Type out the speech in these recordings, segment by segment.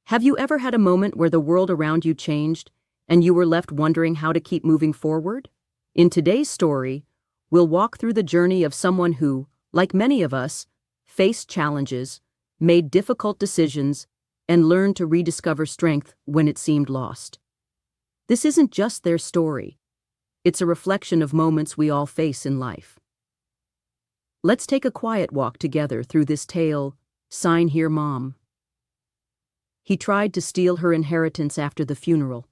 Have you ever had a moment where the world around you changed and you were left wondering how to keep moving forward? In today's story, we'll walk through the journey of someone who, like many of us, faced challenges, made difficult decisions, and learned to rediscover strength when it seemed lost. This isn't just their story. It's a reflection of moments we all face in life. Let's take a quiet walk together through this tale, Sign Here, Mom. He tried to steal her inheritance after the funeral.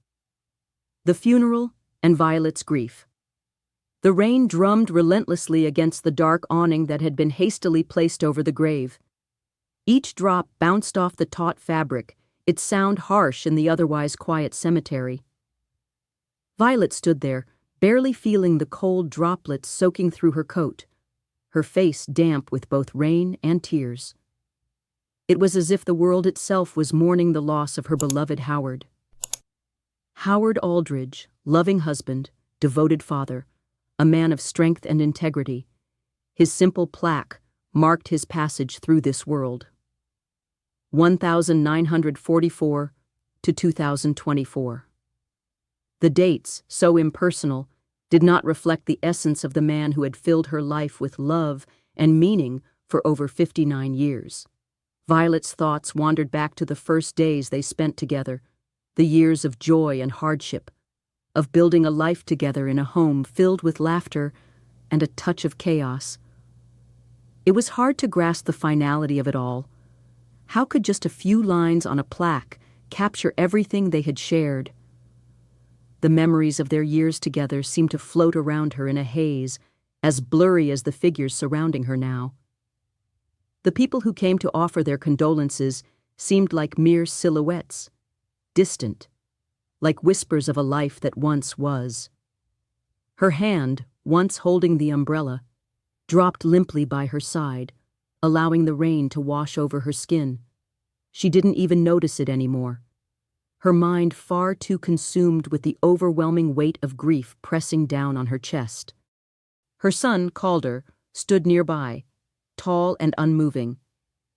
The funeral and Violet's grief. The rain drummed relentlessly against the dark awning that had been hastily placed over the grave. Each drop bounced off the taut fabric, its sound harsh in the otherwise quiet cemetery. Violet stood there, barely feeling the cold droplets soaking through her coat, her face damp with both rain and tears. It was as if the world itself was mourning the loss of her beloved Howard. Howard Aldridge, loving husband, devoted father, a man of strength and integrity. His simple plaque marked his passage through this world. 1944 to 2024. The dates, so impersonal, did not reflect the essence of the man who had filled her life with love and meaning for over 59 years. Violet's thoughts wandered back to the first days they spent together, the years of joy and hardship, of building a life together in a home filled with laughter and a touch of chaos. It was hard to grasp the finality of it all. How could just a few lines on a plaque capture everything they had shared? The memories of their years together seemed to float around her in a haze, as blurry as the figures surrounding her now. The people who came to offer their condolences seemed like mere silhouettes, distant, like whispers of a life that once was. Her hand, once holding the umbrella, dropped limply by her side, allowing the rain to wash over her skin. She didn't even notice it anymore, her mind far too consumed with the overwhelming weight of grief pressing down on her chest. Her son, Calder, stood nearby, tall and unmoving,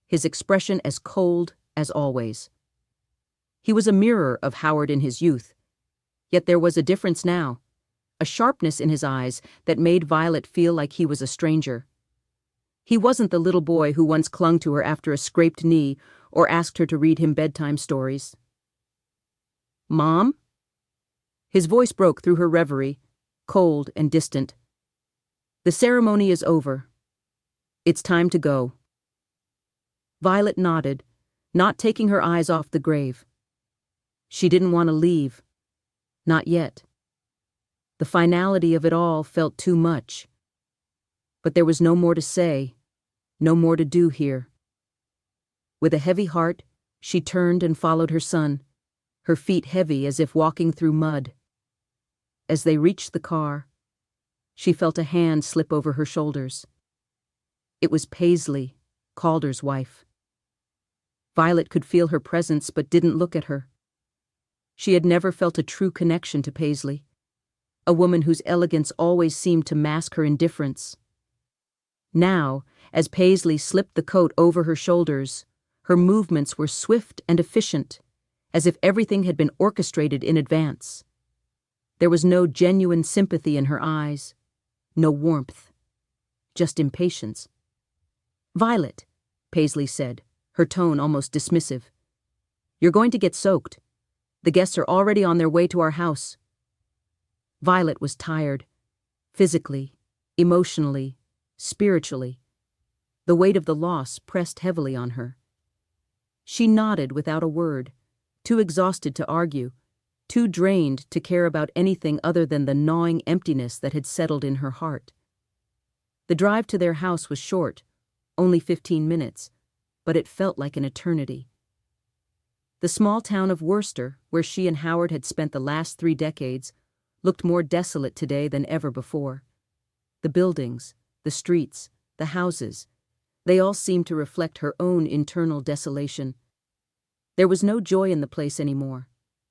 his expression as cold as always. He was a mirror of Howard in his youth, yet there was a difference now, a sharpness in his eyes that made Violet feel like he was a stranger. He wasn't the little boy who once clung to her after a scraped knee or asked her to read him bedtime stories. "Mom?" His voice broke through her reverie, cold and distant. "The ceremony is over. It's time to go." Violet nodded, not taking her eyes off the grave. She didn't want to leave. Not yet. The finality of it all felt too much. But there was no more to say, no more to do here. With a heavy heart, she turned and followed her son, her feet heavy as if walking through mud. As they reached the car, she felt a hand slip over her shoulders. It was Paisley, Calder's wife. Violet could feel her presence but didn't look at her. She had never felt a true connection to Paisley, a woman whose elegance always seemed to mask her indifference. Now, as Paisley slipped the coat over her shoulders, her movements were swift and efficient, as if everything had been orchestrated in advance. There was no genuine sympathy in her eyes, no warmth, just impatience. "Violet," Paisley said, her tone almost dismissive. "You're going to get soaked. The guests are already on their way to our house." Violet was tired, physically, emotionally, spiritually. The weight of the loss pressed heavily on her. She nodded without a word, too exhausted to argue, too drained to care about anything other than the gnawing emptiness that had settled in her heart. The drive to their house was short, only 15 minutes, but it felt like an eternity. The small town of Worcester, where she and Howard had spent the last 3 decades, looked more desolate today than ever before. The buildings, the streets, the houses, they all seemed to reflect her own internal desolation. There was no joy in the place anymore,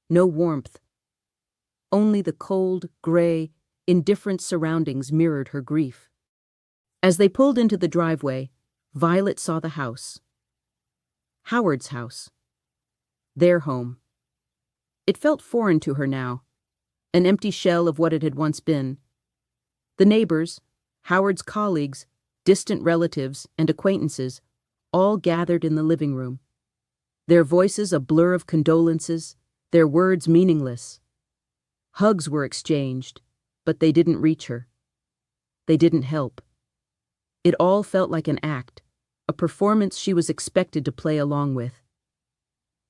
no warmth. Only the cold, gray, indifferent surroundings mirrored her grief. As they pulled into the driveway, Violet saw the house. Howard's house. Their home. It felt foreign to her now, an empty shell of what it had once been. The neighbors, Howard's colleagues, distant relatives, and acquaintances, all gathered in the living room. Their voices a blur of condolences, their words meaningless. Hugs were exchanged, but they didn't reach her. They didn't help. It all felt like an act, a performance she was expected to play along with.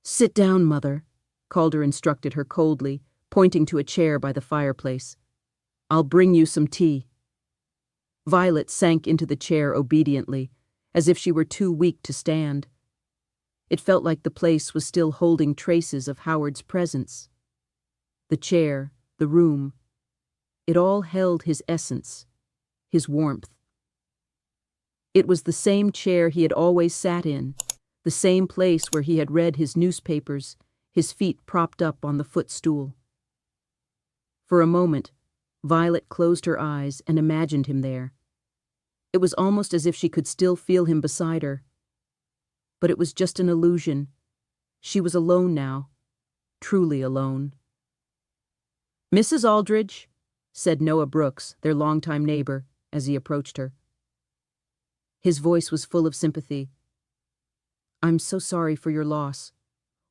"Sit down, Mother," Calder instructed her coldly, pointing to a chair by the fireplace. "I'll bring you some tea." Violet sank into the chair obediently, as if she were too weak to stand. It felt like the place was still holding traces of Howard's presence. The chair, the room, it all held his essence, his warmth. It was the same chair he had always sat in, the same place where he had read his newspapers, his feet propped up on the footstool. For a moment, Violet closed her eyes and imagined him there. It was almost as if she could still feel him beside her. But it was just an illusion. She was alone now, truly alone. "Mrs. Aldridge," said Noah Brooks, their longtime neighbor, as he approached her. His voice was full of sympathy. "I'm so sorry for your loss.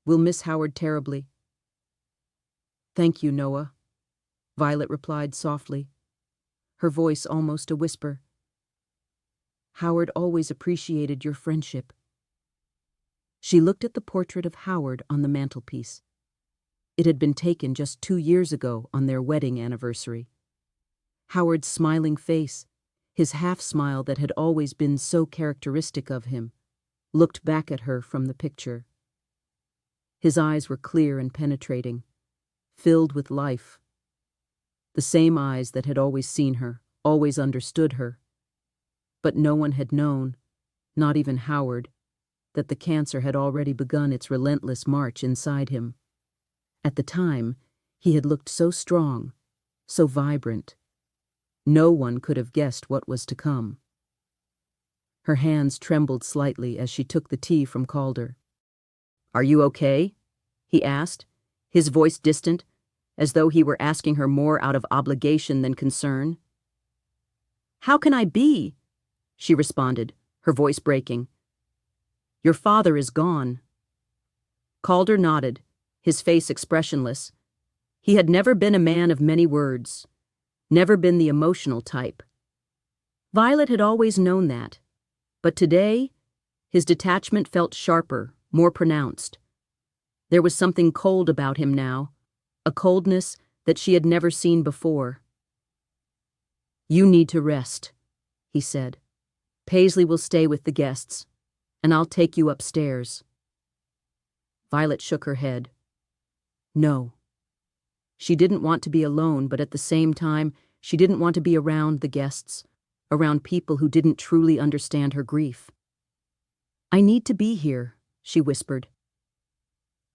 We'll miss Howard terribly." "Thank you, Noah," Violet replied softly, her voice almost a whisper. "Howard always appreciated your friendship." She looked at the portrait of Howard on the mantelpiece. It had been taken just 2 years ago on their wedding anniversary. Howard's smiling face, his half-smile that had always been so characteristic of him, looked back at her from the picture. His eyes were clear and penetrating, filled with life. The same eyes that had always seen her, always understood her. But no one had known, not even Howard, that the cancer had already begun its relentless march inside him. At the time, he had looked so strong, so vibrant. No one could have guessed what was to come. Her hands trembled slightly as she took the tea from Calder. "Are you okay?" he asked, his voice distant, as though he were asking her more out of obligation than concern. "How can I be?" she responded, her voice breaking. "Your father is gone." Calder nodded, his face expressionless. He had never been a man of many words, never been the emotional type. Violet had always known that, but today, his detachment felt sharper, more pronounced. There was something cold about him now, a coldness that she had never seen before. "You need to rest," he said. "Paisley will stay with the guests, and I'll take you upstairs." Violet shook her head. No. She didn't want to be alone, but at the same time, she didn't want to be around the guests, around people who didn't truly understand her grief. "I need to be here," she whispered.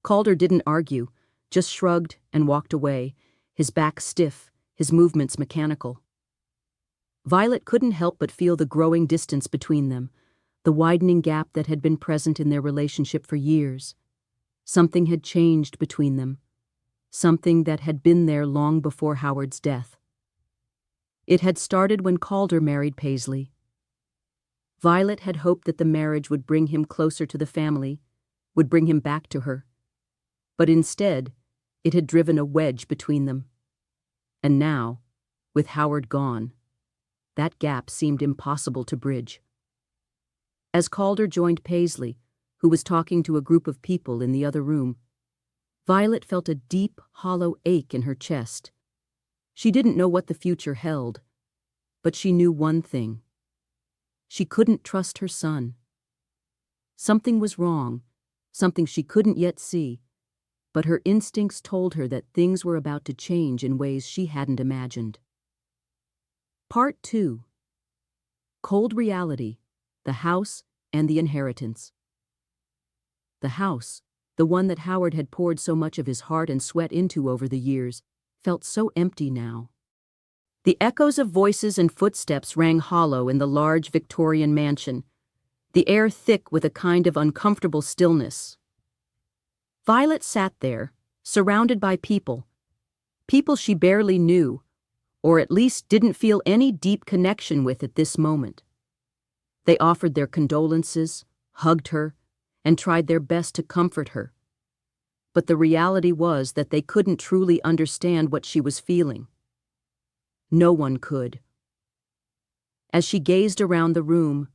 Calder didn't argue, just shrugged and walked away, his back stiff, his movements mechanical. Violet couldn't help but feel the growing distance between them, the widening gap that had been present in their relationship for years. Something had changed between them, something that had been there long before Howard's death. It had started when Calder married Paisley. Violet had hoped that the marriage would bring him closer to the family, would bring him back to her. But instead, it had driven a wedge between them. And now, with Howard gone, that gap seemed impossible to bridge. As Calder joined Paisley, who was talking to a group of people in the other room, Violet felt a deep, hollow ache in her chest. She didn't know what the future held, but she knew one thing. She couldn't trust her son. Something was wrong, something she couldn't yet see, but her instincts told her that things were about to change in ways she hadn't imagined. Part 2. Cold Reality, the House and the Inheritance. The house, the one that Howard had poured so much of his heart and sweat into over the years, felt so empty now. The echoes of voices and footsteps rang hollow in the large Victorian mansion, the air thick with a kind of uncomfortable stillness. Violet sat there, surrounded by people she barely knew, or at least didn't feel any deep connection with at this moment. They offered their condolences, hugged her, and tried their best to comfort her. But the reality was that they couldn't truly understand what she was feeling. No one could. As she gazed around the room,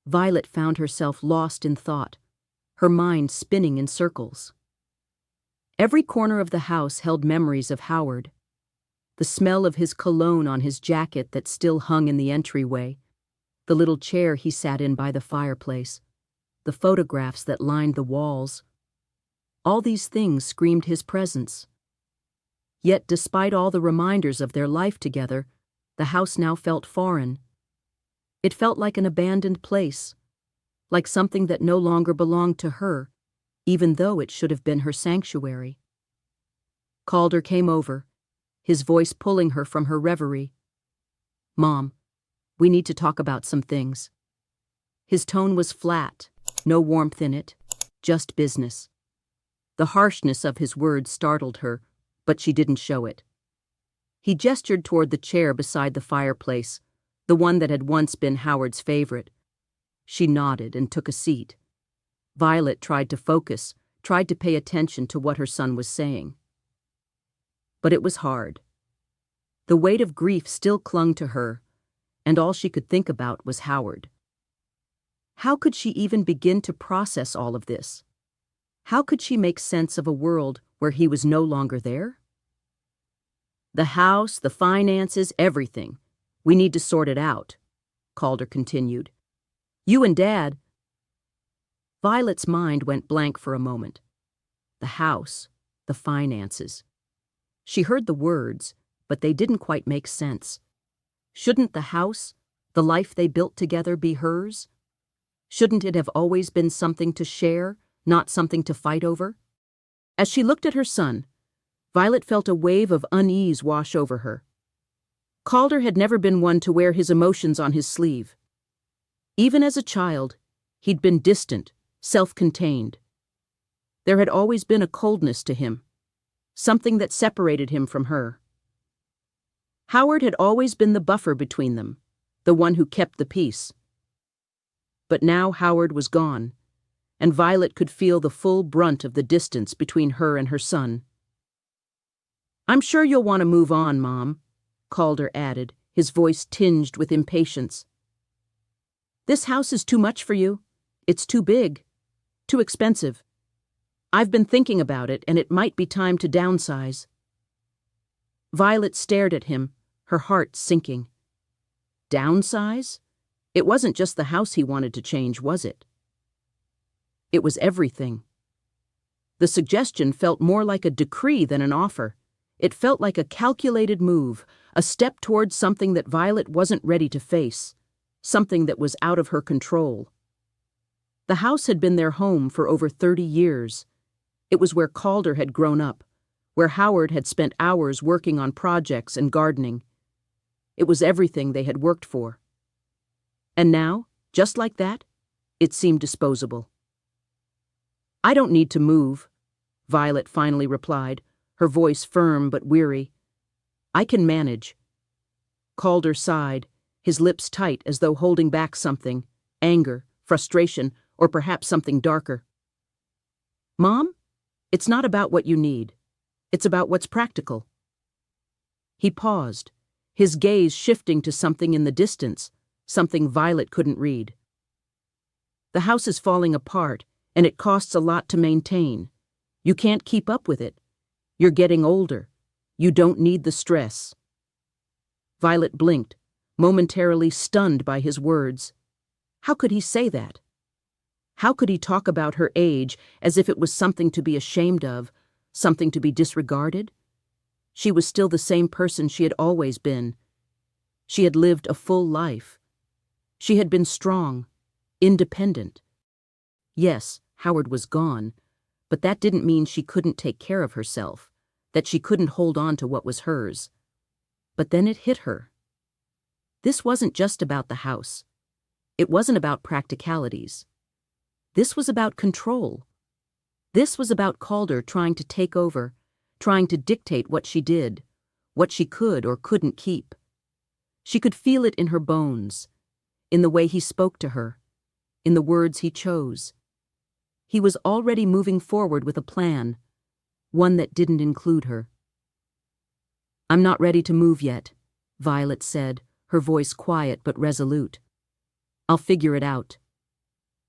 Violet found herself lost in thought, her mind spinning in circles. Every corner of the house held memories of Howard. The smell of his cologne on his jacket that still hung in the entryway, the little chair he sat in by the fireplace, the photographs that lined the walls. All these things screamed his presence. Yet despite all the reminders of their life together, the house now felt foreign. It felt like an abandoned place, like something that no longer belonged to her, even though it should have been her sanctuary. Calder came over, his voice pulling her from her reverie. "Mom, we need to talk about some things." His tone was flat, no warmth in it, just business. The harshness of his words startled her, but she didn't show it. He gestured toward the chair beside the fireplace, the one that had once been Howard's favorite. She nodded and took a seat. Violet tried to focus, tried to pay attention to what her son was saying. But it was hard. The weight of grief still clung to her, and all she could think about was Howard. How could she even begin to process all of this? How could she make sense of a world where he was no longer there? "The house, the finances, everything. We need to sort it out," Calder continued. "You and Dad—" Violet's mind went blank for a moment. The house, the finances. She heard the words, but they didn't quite make sense. Shouldn't the house, the life they built together, be hers? Shouldn't it have always been something to share, not something to fight over? As she looked at her son, Violet felt a wave of unease wash over her. Calder had never been one to wear his emotions on his sleeve. Even as a child, he'd been distant, self-contained. There had always been a coldness to him, something that separated him from her. Howard had always been the buffer between them, the one who kept the peace. But now Howard was gone, and Violet could feel the full brunt of the distance between her and her son. "I'm sure you'll want to move on, Mom," Calder added, his voice tinged with impatience. "This house is too much for you. It's too big, too expensive. I've been thinking about it, and it might be time to downsize." Violet stared at him, her heart sinking. Downsize? It wasn't just the house he wanted to change, was it? It was everything. The suggestion felt more like a decree than an offer. It felt like a calculated move, a step towards something that Violet wasn't ready to face, something that was out of her control. The house had been their home for over 30 years. It was where Calder had grown up, where Howard had spent hours working on projects and gardening. It was everything they had worked for. And now, just like that, it seemed disposable. "I don't need to move," Violet finally replied, her voice firm but weary. "I can manage." Calder sighed, his lips tight as though holding back something, anger, frustration, or perhaps something darker. "Mom, it's not about what you need. It's about what's practical." He paused, his gaze shifting to something in the distance, something Violet couldn't read. "The house is falling apart, and it costs a lot to maintain. You can't keep up with it. You're getting older. You don't need the stress." Violet blinked, momentarily stunned by his words. How could he say that? How could he talk about her age as if it was something to be ashamed of, something to be disregarded? She was still the same person she had always been. She had lived a full life. She had been strong, independent. Yes, Howard was gone, but that didn't mean she couldn't take care of herself, that she couldn't hold on to what was hers. But then it hit her. This wasn't just about the house. It wasn't about practicalities. This was about control. This was about Calder trying to take over, trying to dictate what she did, what she could or couldn't keep. She could feel it in her bones, in the way he spoke to her, in the words he chose. He was already moving forward with a plan, one that didn't include her. "I'm not ready to move yet," Violet said, her voice quiet but resolute. "I'll figure it out."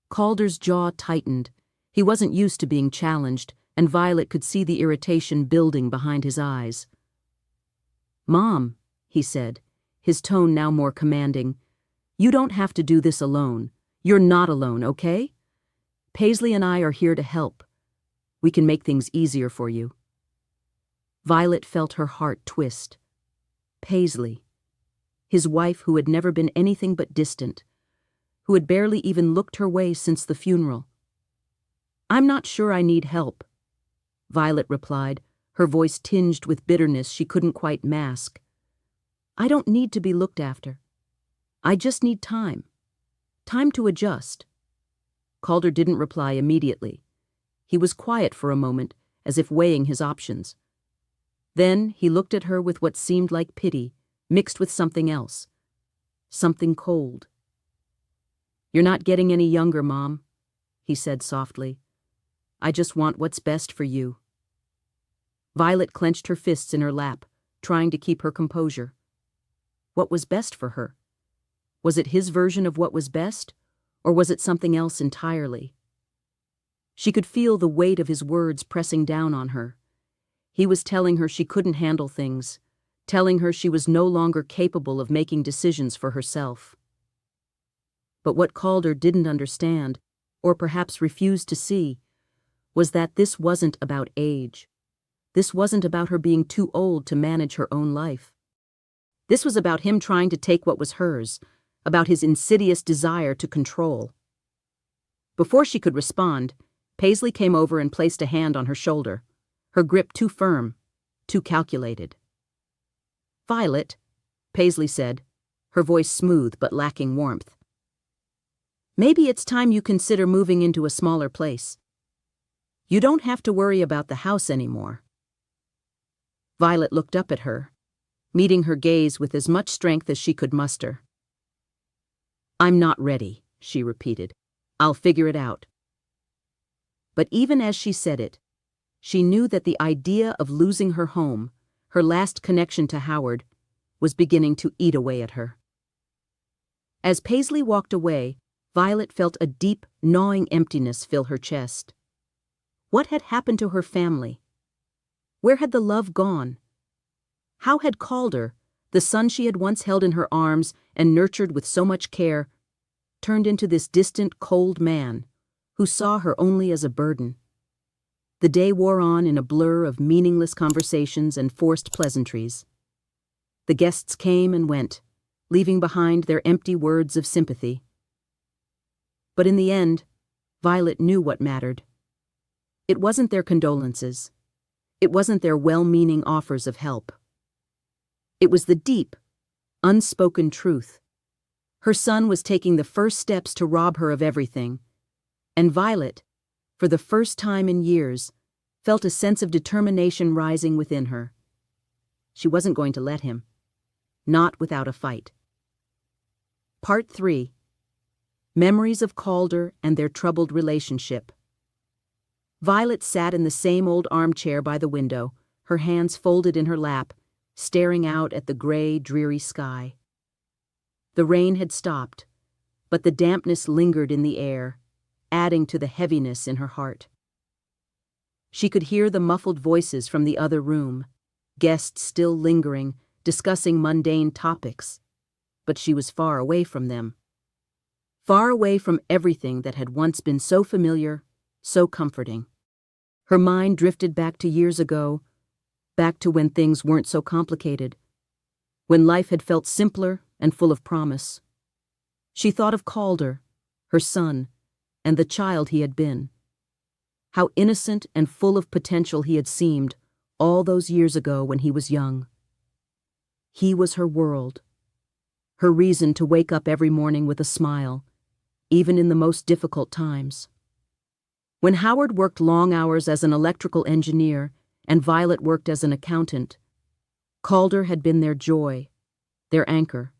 Calder's jaw tightened. He wasn't used to being challenged, and Violet could see the irritation building behind his eyes. "Mom," he said, his tone now more commanding, "you don't have to do this alone. You're not alone, okay? Paisley and I are here to help. We can make things easier for you." Violet felt her heart twist. Paisley, his wife who had never been anything but distant, who had barely even looked her way since the funeral. "I'm not sure I need help," Violet replied, her voice tinged with bitterness she couldn't quite mask. "I don't need to be looked after. I just need time. Time to adjust." Calder didn't reply immediately. He was quiet for a moment, as if weighing his options. Then he looked at her with what seemed like pity, mixed with something else. Something cold. "You're not getting any younger, Mom," he said softly. "I just want what's best for you." Violet clenched her fists in her lap, trying to keep her composure. What was best for her? Was it his version of what was best, or was it something else entirely? She could feel the weight of his words pressing down on her. He was telling her she couldn't handle things, telling her she was no longer capable of making decisions for herself. But what Calder didn't understand, or perhaps refused to see, was that this wasn't about age. This wasn't about her being too old to manage her own life. This was about him trying to take what was hers, about his insidious desire to control. Before she could respond, Paisley came over and placed a hand on her shoulder, her grip too firm, too calculated. "Violet," Paisley said, her voice smooth but lacking warmth. "Maybe it's time you consider moving into a smaller place. You don't have to worry about the house anymore." Violet looked up at her, meeting her gaze with as much strength as she could muster. "I'm not ready," she repeated. "I'll figure it out." But even as she said it, she knew that the idea of losing her home, her last connection to Howard, was beginning to eat away at her. As Paisley walked away, Violet felt a deep, gnawing emptiness fill her chest. What had happened to her family? Where had the love gone? How had Calder, the son she had once held in her arms and nurtured with so much care, turned into this distant, cold man who saw her only as a burden? The day wore on in a blur of meaningless conversations and forced pleasantries. The guests came and went, leaving behind their empty words of sympathy. But in the end, Violet knew what mattered. It wasn't their condolences. It wasn't their well-meaning offers of help. It was the deep, unspoken truth. Her son was taking the first steps to rob her of everything, and Violet, for the first time in years, felt a sense of determination rising within her. She wasn't going to let him. Not without a fight. Part 3. Memories of Calder and their troubled relationship. Violet sat in the same old armchair by the window, her hands folded in her lap, staring out at the gray, dreary sky. The rain had stopped, but the dampness lingered in the air, adding to the heaviness in her heart. She could hear the muffled voices from the other room, guests still lingering, discussing mundane topics, but she was far away from them. Far away from everything that had once been so familiar, so comforting. Her mind drifted back to years ago, back to when things weren't so complicated, when life had felt simpler and full of promise. She thought of Calder, her son, and the child he had been. How innocent and full of potential he had seemed all those years ago when he was young. He was her world, her reason to wake up every morning with a smile, even in the most difficult times. When Howard worked long hours as an electrical engineer and Violet worked as an accountant, Calder had been their joy, their anchor.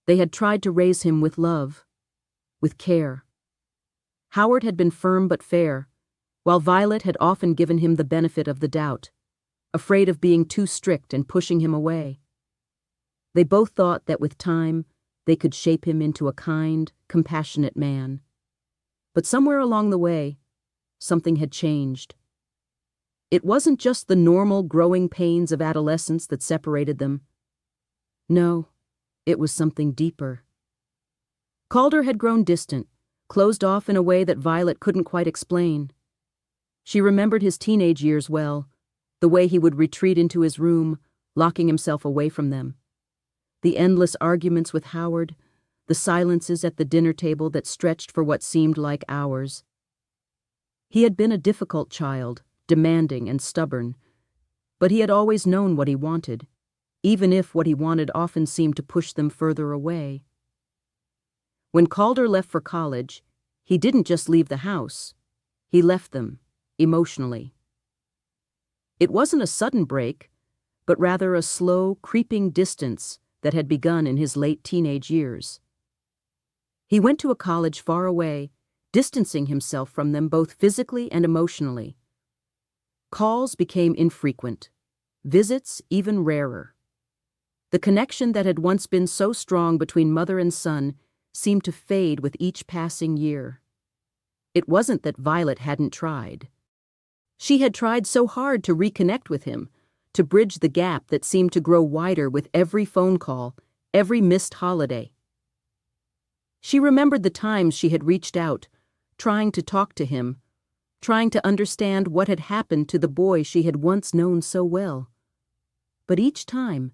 They had tried to raise him with love, with care. Howard had been firm but fair, while Violet had often given him the benefit of the doubt, afraid of being too strict and pushing him away. They both thought that with time, they could shape him into a kind, compassionate man. But somewhere along the way, something had changed. It wasn't just the normal growing pains of adolescence that separated them. No, it was something deeper. Calder had grown distant, closed off in a way that Violet couldn't quite explain. She remembered his teenage years well, the way he would retreat into his room, locking himself away from them. The endless arguments with Howard, the silences at the dinner table that stretched for what seemed like hours. He had been a difficult child, demanding and stubborn, but he had always known what he wanted, even if what he wanted often seemed to push them further away. When Calder left for college, he didn't just leave the house, he left them, emotionally. It wasn't a sudden break, but rather a slow, creeping distance that had begun in his late teenage years. He went to a college far away, distancing himself from them both physically and emotionally. Calls became infrequent, visits even rarer. The connection that had once been so strong between mother and son seemed to fade with each passing year. It wasn't that Violet hadn't tried. She had tried so hard to reconnect with him, to bridge the gap that seemed to grow wider with every phone call, every missed holiday. She remembered the times she had reached out, trying to talk to him, trying to understand what had happened to the boy she had once known so well. But each time,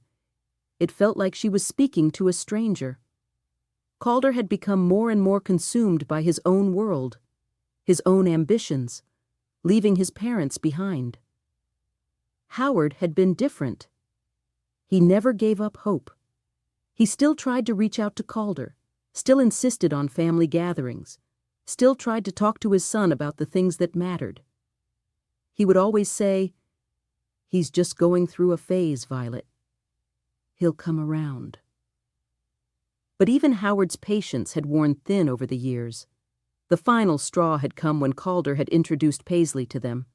it felt like she was speaking to a stranger. Calder had become more and more consumed by his own world, his own ambitions, leaving his parents behind. Howard had been different. He never gave up hope. He still tried to reach out to Calder, still insisted on family gatherings, still tried to talk to his son about the things that mattered. He would always say, "He's just going through a phase, Violet. He'll come around." But even Howard's patience had worn thin over the years. The final straw had come when Calder had introduced Paisley to them.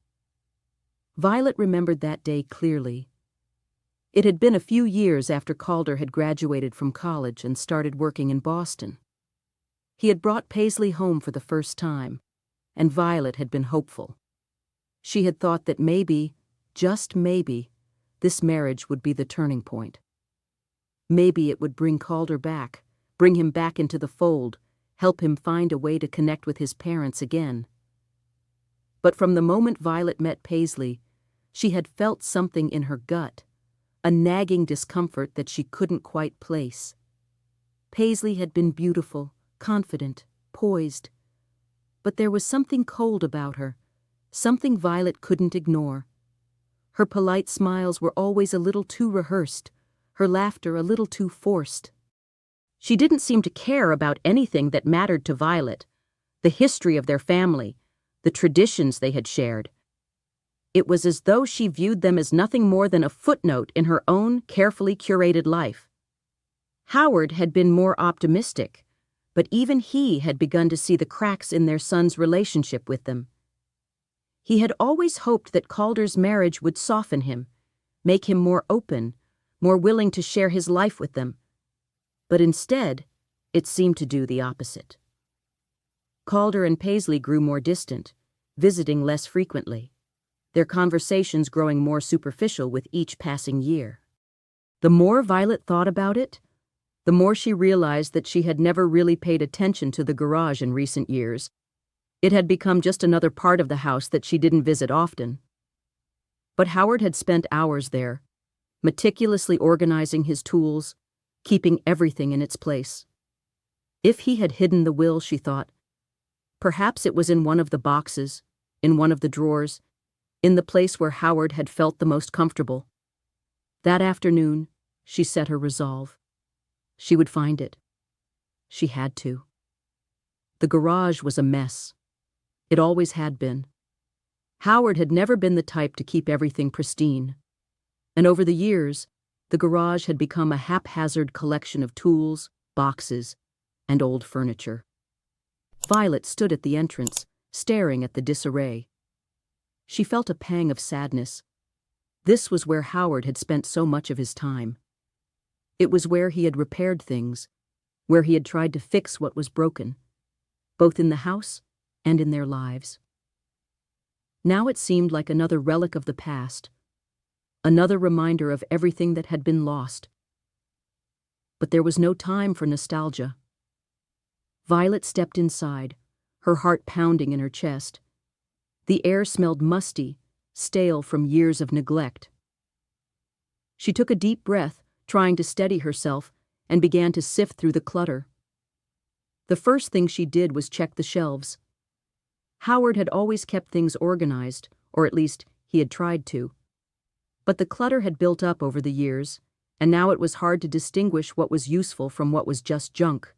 Violet remembered that day clearly. It had been a few years after Calder had graduated from college and started working in Boston. He had brought Paisley home for the first time, and Violet had been hopeful. She had thought that maybe, just maybe, this marriage would be the turning point. Maybe it would bring Calder back, bring him back into the fold, help him find a way to connect with his parents again. But from the moment Violet met Paisley, she had felt something in her gut, a nagging discomfort that she couldn't quite place. Paisley had been beautiful, confident, poised, but there was something cold about her, something Violet couldn't ignore. Her polite smiles were always a little too rehearsed, her laughter a little too forced. She didn't seem to care about anything that mattered to Violet, the history of their family, the traditions they had shared. It was as though she viewed them as nothing more than a footnote in her own carefully curated life. Howard had been more optimistic, but even he had begun to see the cracks in their son's relationship with them. He had always hoped that Calder's marriage would soften him, make him more open, more willing to share his life with them. But instead, it seemed to do the opposite. Calder and Paisley grew more distant, visiting less frequently, their conversations growing more superficial with each passing year. The more Violet thought about it, the more she realized that she had never really paid attention to the garage in recent years. It had become just another part of the house that she didn't visit often. But Howard had spent hours there, meticulously organizing his tools, keeping everything in its place. If he had hidden the will, she thought, perhaps it was in one of the boxes, in one of the drawers, in the place where Howard had felt the most comfortable. That afternoon, she set her resolve. She would find it. She had to. The garage was a mess. It always had been. Howard had never been the type to keep everything pristine. And over the years, the garage had become a haphazard collection of tools, boxes, and old furniture. Violet stood at the entrance, staring at the disarray. She felt a pang of sadness. This was where Howard had spent so much of his time. It was where he had repaired things, where he had tried to fix what was broken, both in the house and in their lives. Now it seemed like another relic of the past, another reminder of everything that had been lost. But there was no time for nostalgia. Violet stepped inside, her heart pounding in her chest. The air smelled musty, stale from years of neglect. She took a deep breath, trying to steady herself, and began to sift through the clutter. The first thing she did was check the shelves. Howard had always kept things organized, or at least he had tried to. But the clutter had built up over the years, and now it was hard to distinguish what was useful from what was just junk.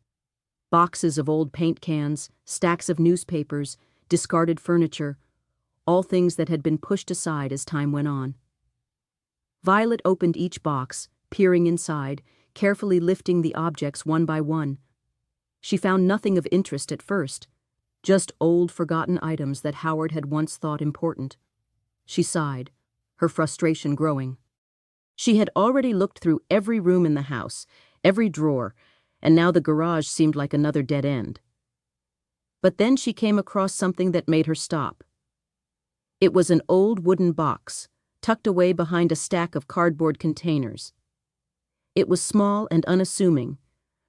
Boxes of old paint cans, stacks of newspapers, discarded furniture, all things that had been pushed aside as time went on. Violet opened each box, peering inside, carefully lifting the objects one by one. She found nothing of interest at first, just old forgotten items that Howard had once thought important. She sighed, her frustration growing. She had already looked through every room in the house, every drawer, and now the garage seemed like another dead end. But then she came across something that made her stop. It was an old wooden box, tucked away behind a stack of cardboard containers. It was small and unassuming,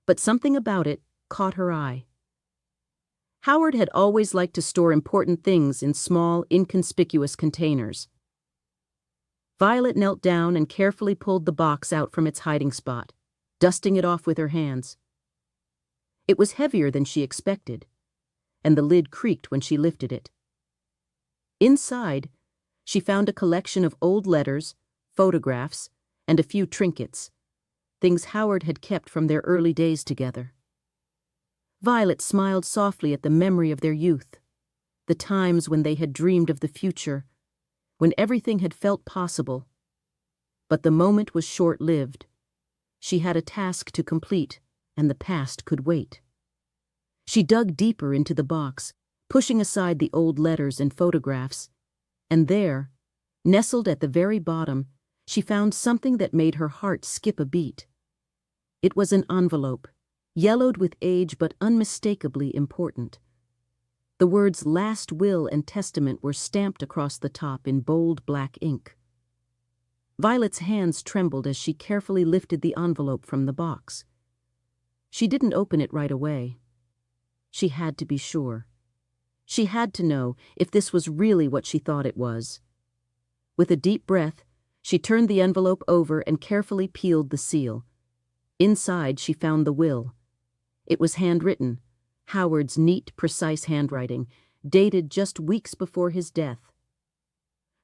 but something about it caught her eye. Howard had always liked to store important things in small, inconspicuous containers. Violet knelt down and carefully pulled the box out from its hiding spot, dusting it off with her hands. It was heavier than she expected, and the lid creaked when she lifted it. Inside, she found a collection of old letters, photographs, and a few trinkets, things Howard had kept from their early days together. Violet smiled softly at the memory of their youth, the times when they had dreamed of the future, when everything had felt possible. But the moment was short-lived. She had a task to complete, and the past could wait. She dug deeper into the box, pushing aside the old letters and photographs, and there, nestled at the very bottom, she found something that made her heart skip a beat. It was an envelope, yellowed with age but unmistakably important. The words "Last Will and Testament" were stamped across the top in bold black ink. Violet's hands trembled as she carefully lifted the envelope from the box. She didn't open it right away. She had to be sure. She had to know if this was really what she thought it was. With a deep breath, she turned the envelope over and carefully peeled the seal. Inside, she found the will. It was handwritten, Howard's neat, precise handwriting, dated just weeks before his death.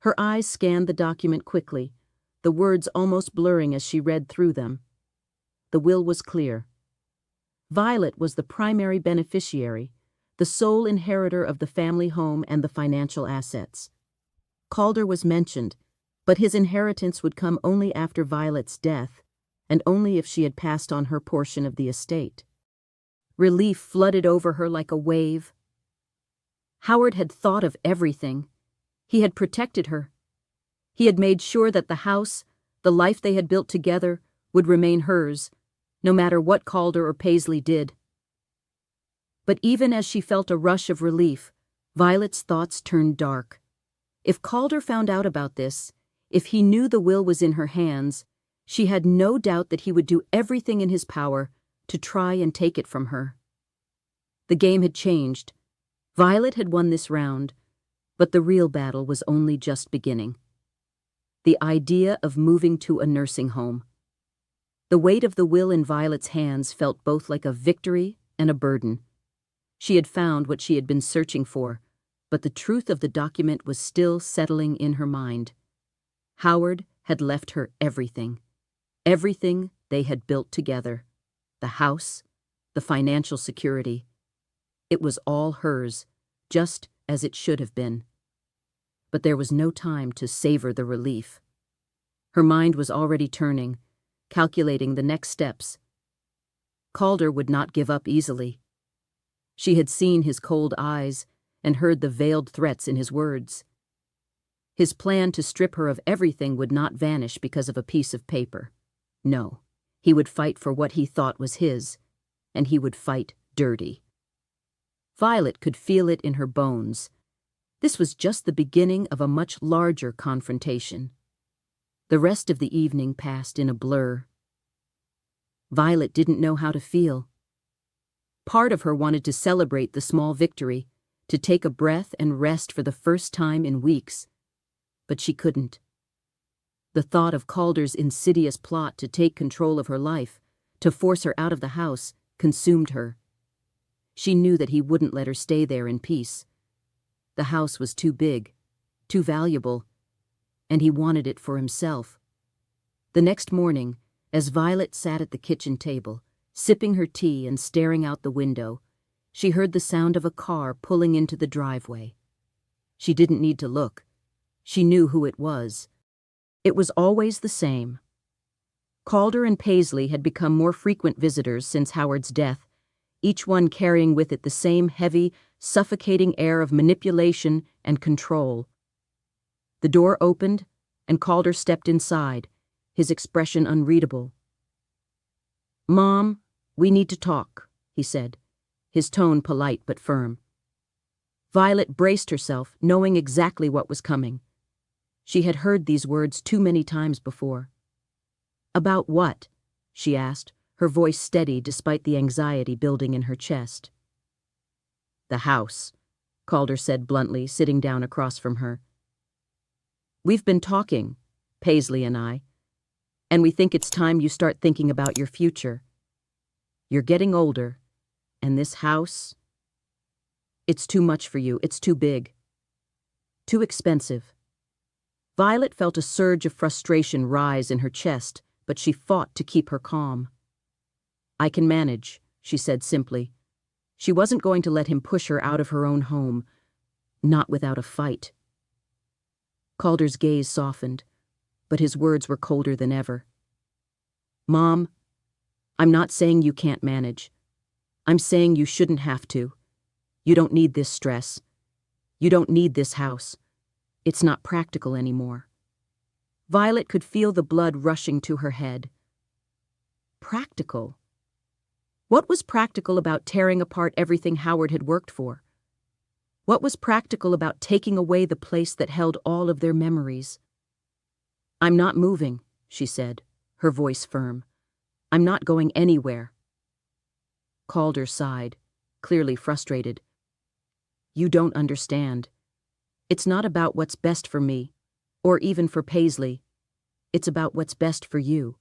Her eyes scanned the document quickly, the words almost blurring as she read through them. The will was clear. Violet was the primary beneficiary, the sole inheritor of the family home and the financial assets. Calder was mentioned, but his inheritance would come only after Violet's death, and only if she had passed on her portion of the estate. Relief flooded over her like a wave. Howard had thought of everything. He had protected her. He had made sure that the house, the life they had built together, would remain hers, no matter what Calder or Paisley did. But even as she felt a rush of relief, Violet's thoughts turned dark. If Calder found out about this, if he knew the will was in her hands, she had no doubt that he would do everything in his power to try and take it from her. The game had changed. Violet had won this round, but the real battle was only just beginning. The idea of moving to a nursing home. The weight of the will in Violet's hands felt both like a victory and a burden. She had found what she had been searching for, but the truth of the document was still settling in her mind. Howard had left her everything. Everything they had built together. The house, the financial security. It was all hers, just as it should have been. But there was no time to savor the relief. Her mind was already turning, calculating the next steps. Calder would not give up easily. She had seen his cold eyes and heard the veiled threats in his words. His plan to strip her of everything would not vanish because of a piece of paper. No, he would fight for what he thought was his, and he would fight dirty. Violet could feel it in her bones. This was just the beginning of a much larger confrontation. The rest of the evening passed in a blur. Violet didn't know how to feel. Part of her wanted to celebrate the small victory, to take a breath and rest for the first time in weeks. But she couldn't. The thought of Calder's insidious plot to take control of her life, to force her out of the house, consumed her. She knew that he wouldn't let her stay there in peace. The house was too big, too valuable, and he wanted it for himself. The next morning, as Violet sat at the kitchen table, sipping her tea and staring out the window, she heard the sound of a car pulling into the driveway. She didn't need to look. She knew who it was. It was always the same. Calder and Paisley had become more frequent visitors since Howard's death, each one carrying with it the same heavy, suffocating air of manipulation and control. The door opened, and Calder stepped inside, his expression unreadable. "Mom, we need to talk," he said, his tone polite but firm. Violet braced herself, knowing exactly what was coming. She had heard these words too many times before. "About what?" she asked, her voice steady despite the anxiety building in her chest. "The house," Calder said bluntly, sitting down across from her. "We've been talking, Paisley and I, and we think it's time you start thinking about your future. You're getting older, and this house, it's too much for you. It's too big. Too expensive." Violet felt a surge of frustration rise in her chest, but she fought to keep her calm. "I can manage," she said simply. She wasn't going to let him push her out of her own home, not without a fight. Calder's gaze softened, but his words were colder than ever. "Mom, I'm not saying you can't manage. I'm saying you shouldn't have to. You don't need this stress. You don't need this house. It's not practical anymore." Violet could feel the blood rushing to her head. Practical? What was practical about tearing apart everything Howard had worked for? What was practical about taking away the place that held all of their memories? "I'm not moving," she said, her voice firm. "I'm not going anywhere." Calder sighed, clearly frustrated. "You don't understand. It's not about what's best for me, or even for Paisley. It's about what's best for you.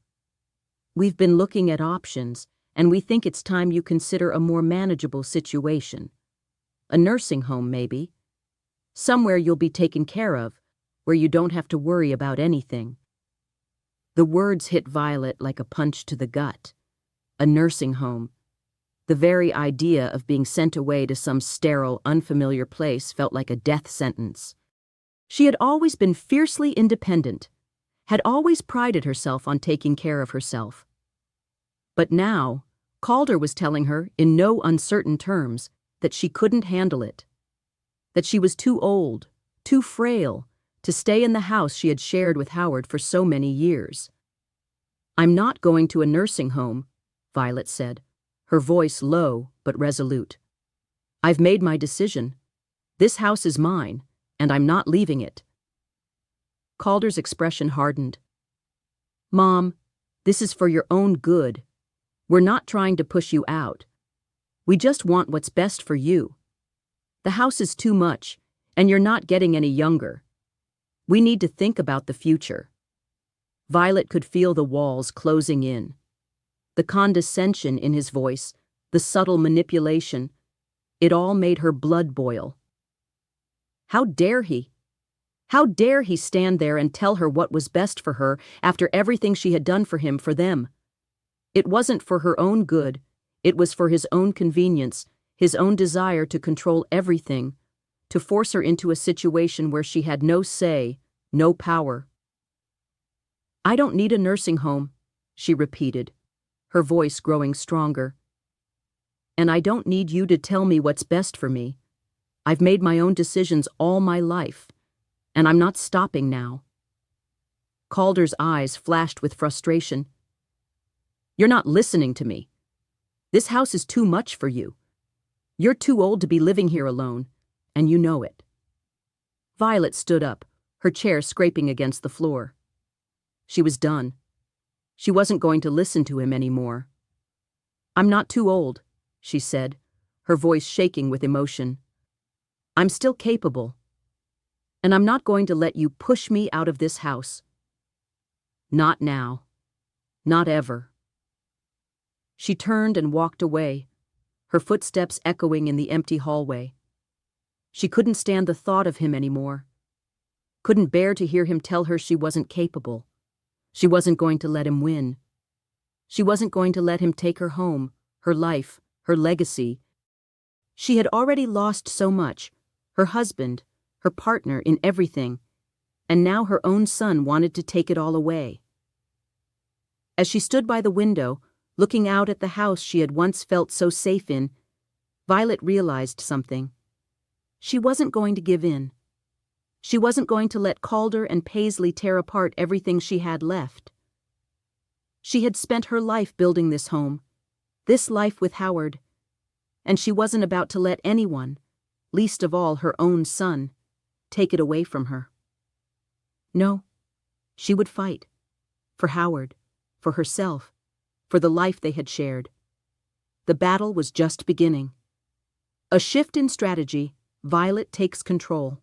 We've been looking at options, and we think it's time you consider a more manageable situation. A nursing home, maybe. Somewhere you'll be taken care of, where you don't have to worry about anything." The words hit Violet like a punch to the gut. A nursing home. The very idea of being sent away to some sterile, unfamiliar place felt like a death sentence. She had always been fiercely independent, had always prided herself on taking care of herself. But now, Calder was telling her, in no uncertain terms, that she couldn't handle it. That she was too old, too frail, to stay in the house she had shared with Howard for so many years. "I'm not going to a nursing home," Violet said, her voice low but resolute. "I've made my decision. This house is mine, and I'm not leaving it." Calder's expression hardened. "Mom, this is for your own good. We're not trying to push you out. We just want what's best for you. The house is too much, and you're not getting any younger. We need to think about the future." Violet could feel the walls closing in. The condescension in his voice, the subtle manipulation, it all made her blood boil. How dare he? How dare he stand there and tell her what was best for her after everything she had done for him, for them? It wasn't for her own good, it was for his own convenience, his own desire to control everything, to force her into a situation where she had no say, no power. "I don't need a nursing home," she repeated, her voice growing stronger. "And I don't need you to tell me what's best for me. I've made my own decisions all my life, and I'm not stopping now." Calder's eyes flashed with frustration. "You're not listening to me. This house is too much for you. You're too old to be living here alone, and you know it." Violet stood up, her chair scraping against the floor. She was done. She wasn't going to listen to him anymore. "I'm not too old," she said, her voice shaking with emotion. "I'm still capable. And I'm not going to let you push me out of this house. Not now. Not ever." She turned and walked away, her footsteps echoing in the empty hallway. She couldn't stand the thought of him anymore. Couldn't bear to hear him tell her she wasn't capable. She wasn't going to let him win. She wasn't going to let him take her home, her life, her legacy. She had already lost so much, her husband, her partner in everything, and now her own son wanted to take it all away. As she stood by the window, looking out at the house she had once felt so safe in, Violet realized something. She wasn't going to give in. She wasn't going to let Calder and Paisley tear apart everything she had left. She had spent her life building this home, this life with Howard, and she wasn't about to let anyone, least of all her own son, take it away from her. No, she would fight. For Howard, for herself, for the life they had shared. The battle was just beginning. A shift in strategy. Violet takes control.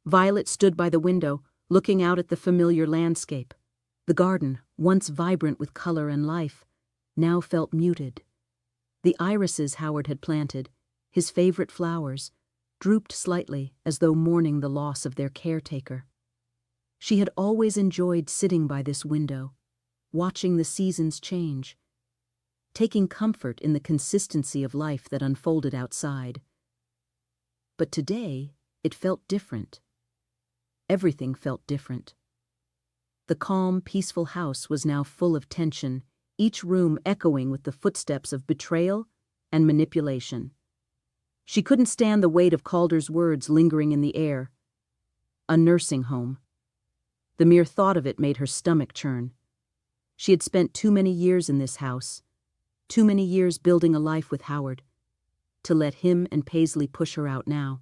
Violet stood by the window, looking out at the familiar landscape. The garden, once vibrant with color and life, now felt muted. The irises Howard had planted, his favorite flowers, drooped slightly as though mourning the loss of their caretaker. She had always enjoyed sitting by this window, watching the seasons change, taking comfort in the consistency of life that unfolded outside. But today, it felt different. Everything felt different. The calm, peaceful house was now full of tension, each room echoing with the footsteps of betrayal and manipulation. She couldn't stand the weight of Calder's words lingering in the air. A nursing home. The mere thought of it made her stomach churn. She had spent too many years in this house, too many years building a life with Howard, to let him and Paisley push her out now.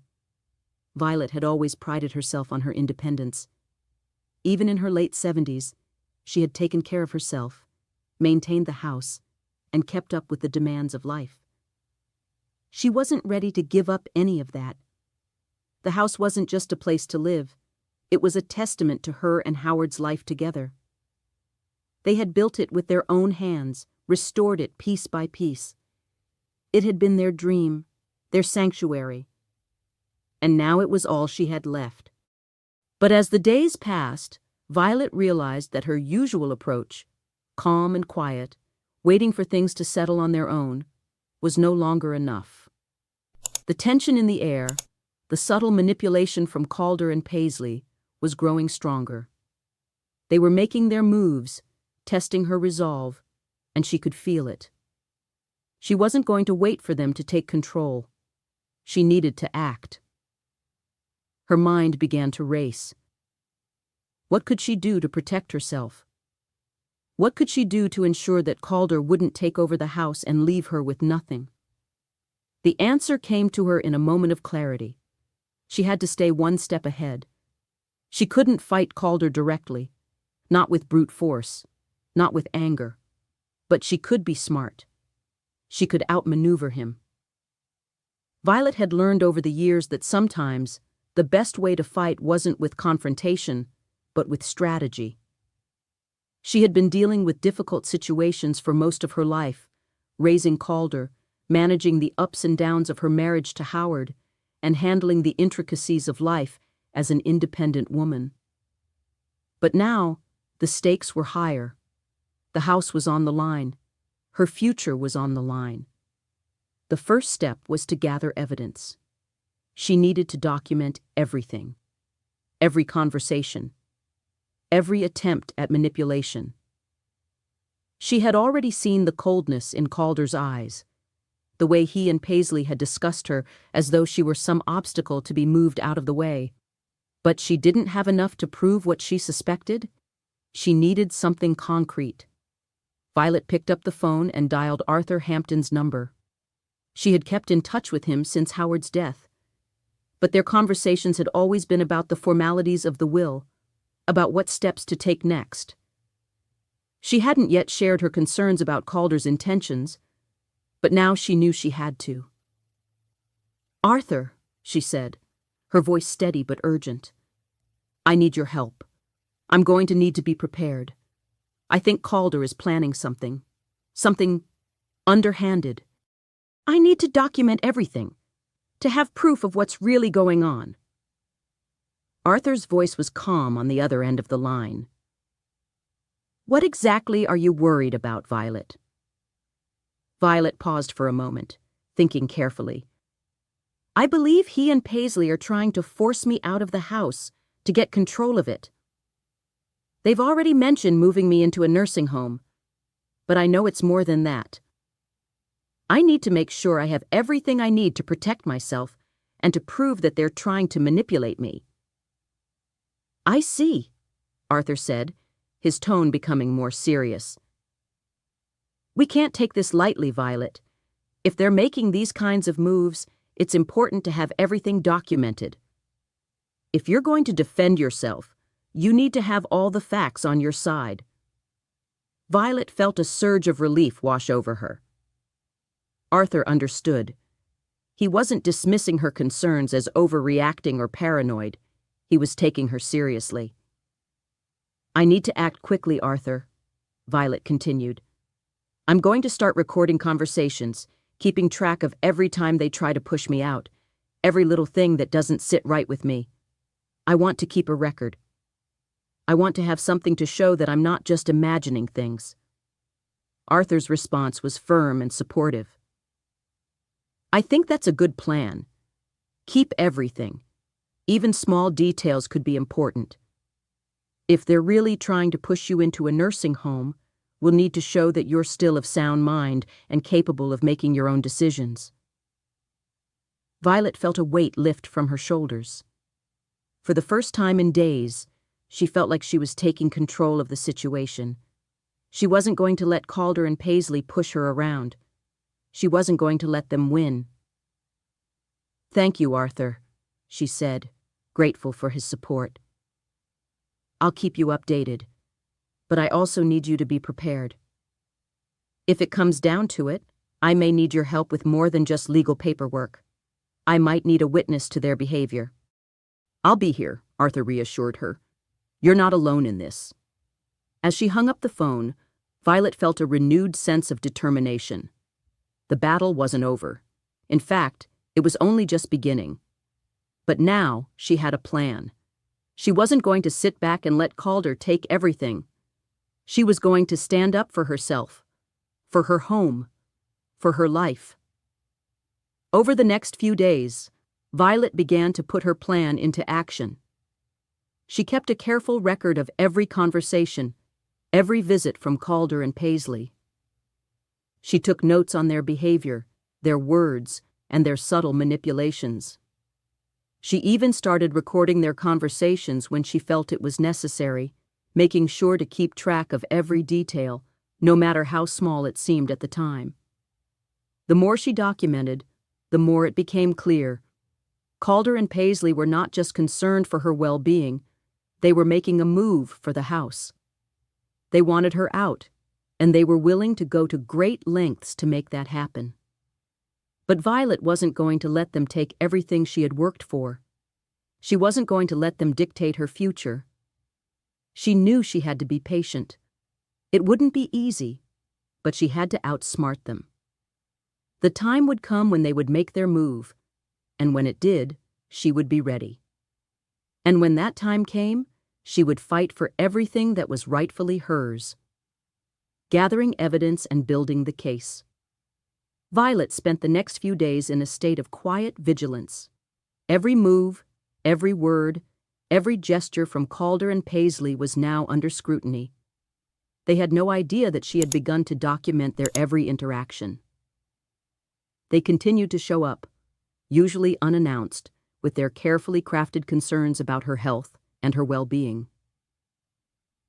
Violet had always prided herself on her independence. Even in her late 70s, she had taken care of herself, maintained the house, and kept up with the demands of life. She wasn't ready to give up any of that. The house wasn't just a place to live. It was a testament to her and Howard's life together. They had built it with their own hands, restored it piece by piece. It had been their dream, their sanctuary. And now it was all she had left. But as the days passed, Violet realized that her usual approach, calm and quiet, waiting for things to settle on their own, was no longer enough. The tension in the air, the subtle manipulation from Calder and Paisley, was growing stronger. They were making their moves, testing her resolve, and she could feel it. She wasn't going to wait for them to take control. She needed to act. Her mind began to race. What could she do to protect herself? What could she do to ensure that Calder wouldn't take over the house and leave her with nothing? The answer came to her in a moment of clarity. She had to stay one step ahead. She couldn't fight Calder directly, not with brute force, not with anger, but she could be smart. She could outmaneuver him. Violet had learned over the years that sometimes the best way to fight wasn't with confrontation, but with strategy. She had been dealing with difficult situations for most of her life, raising Calder, managing the ups and downs of her marriage to Howard, and handling the intricacies of life as an independent woman. But now, the stakes were higher. The house was on the line. Her future was on the line. The first step was to gather evidence. She needed to document everything, every conversation, every attempt at manipulation. She had already seen the coldness in Calder's eyes, the way he and Paisley had discussed her as though she were some obstacle to be moved out of the way. But she didn't have enough to prove what she suspected. She needed something concrete. Violet picked up the phone and dialed Arthur Hampton's number. She had kept in touch with him since Howard's death. But their conversations had always been about the formalities of the will, about what steps to take next. She hadn't yet shared her concerns about Calder's intentions, but now she knew she had to. "Arthur," she said, her voice steady but urgent. "I need your help. I'm going to need to be prepared. I think Calder is planning something underhanded. I need to document everything, to have proof of what's really going on." Arthur's voice was calm on the other end of the line. "What exactly are you worried about, Violet?" Violet paused for a moment, thinking carefully. "I believe he and Paisley are trying to force me out of the house, to get control of it. They've already mentioned moving me into a nursing home, but I know it's more than that. I need to make sure I have everything I need to protect myself and to prove that they're trying to manipulate me." "I see," Arthur said, his tone becoming more serious. "We can't take this lightly, Violet. If they're making these kinds of moves, it's important to have everything documented. If you're going to defend yourself, you need to have all the facts on your side." Violet felt a surge of relief wash over her. Arthur understood. He wasn't dismissing her concerns as overreacting or paranoid. He was taking her seriously. "I need to act quickly, Arthur," Violet continued. "I'm going to start recording conversations, keeping track of every time they try to push me out, every little thing that doesn't sit right with me. I want to keep a record. I want to have something to show that I'm not just imagining things." Arthur's response was firm and supportive. "I think that's a good plan. Keep everything. Even small details could be important. If they're really trying to push you into a nursing home, we'll need to show that you're still of sound mind and capable of making your own decisions." Violet felt a weight lift from her shoulders. For the first time in days, she felt like she was taking control of the situation. She wasn't going to let Calder and Paisley push her around. She wasn't going to let them win. "Thank you, Arthur," she said, grateful for his support. "I'll keep you updated, but I also need you to be prepared. If it comes down to it, I may need your help with more than just legal paperwork. I might need a witness to their behavior." "I'll be here," Arthur reassured her. "You're not alone in this." As she hung up the phone, Violet felt a renewed sense of determination. The battle wasn't over. In fact, it was only just beginning. But now she had a plan. She wasn't going to sit back and let Calder take everything. She was going to stand up for herself, for her home, for her life. Over the next few days, Violet began to put her plan into action. She kept a careful record of every conversation, every visit from Calder and Paisley. She took notes on their behavior, their words, and their subtle manipulations. She even started recording their conversations when she felt it was necessary, making sure to keep track of every detail, no matter how small it seemed at the time. The more she documented, the more it became clear. Calder and Paisley were not just concerned for her well-being, they were making a move for the house. They wanted her out, and they were willing to go to great lengths to make that happen. But Violet wasn't going to let them take everything she had worked for. She wasn't going to let them dictate her future. She knew she had to be patient. It wouldn't be easy, but she had to outsmart them. The time would come when they would make their move, and when it did, she would be ready. And when that time came, she would fight for everything that was rightfully hers. Gathering evidence and building the case. Violet spent the next few days in a state of quiet vigilance. Every move, every word, every gesture from Calder and Paisley was now under scrutiny. They had no idea that she had begun to document their every interaction. They continued to show up, usually unannounced, with their carefully crafted concerns about her health and her well-being.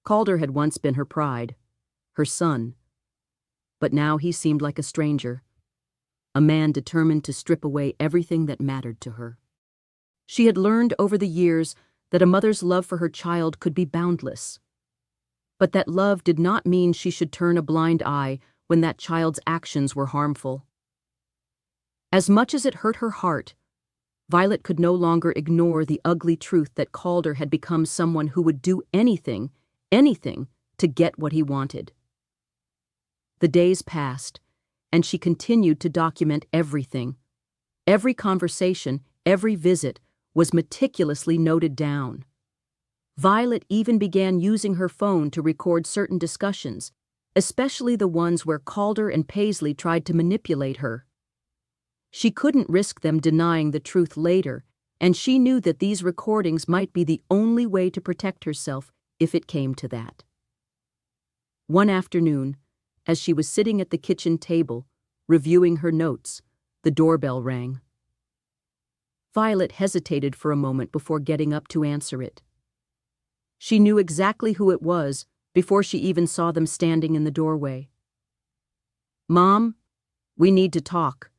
Calder had once been her pride, her son, but now he seemed like a stranger, a man determined to strip away everything that mattered to her. She had learned over the years that a mother's love for her child could be boundless, but that love did not mean she should turn a blind eye when that child's actions were harmful. As much as it hurt her heart, Violet could no longer ignore the ugly truth that Calder had become someone who would do anything, to get what he wanted. The days passed, and she continued to document everything. Every conversation, every visit, was meticulously noted down. Violet even began using her phone to record certain discussions, especially the ones where Calder and Paisley tried to manipulate her. She couldn't risk them denying the truth later, and she knew that these recordings might be the only way to protect herself if it came to that. One afternoon, as she was sitting at the kitchen table, reviewing her notes, the doorbell rang. Violet hesitated for a moment before getting up to answer it. She knew exactly who it was before she even saw them standing in the doorway. "Mom, we need to talk,"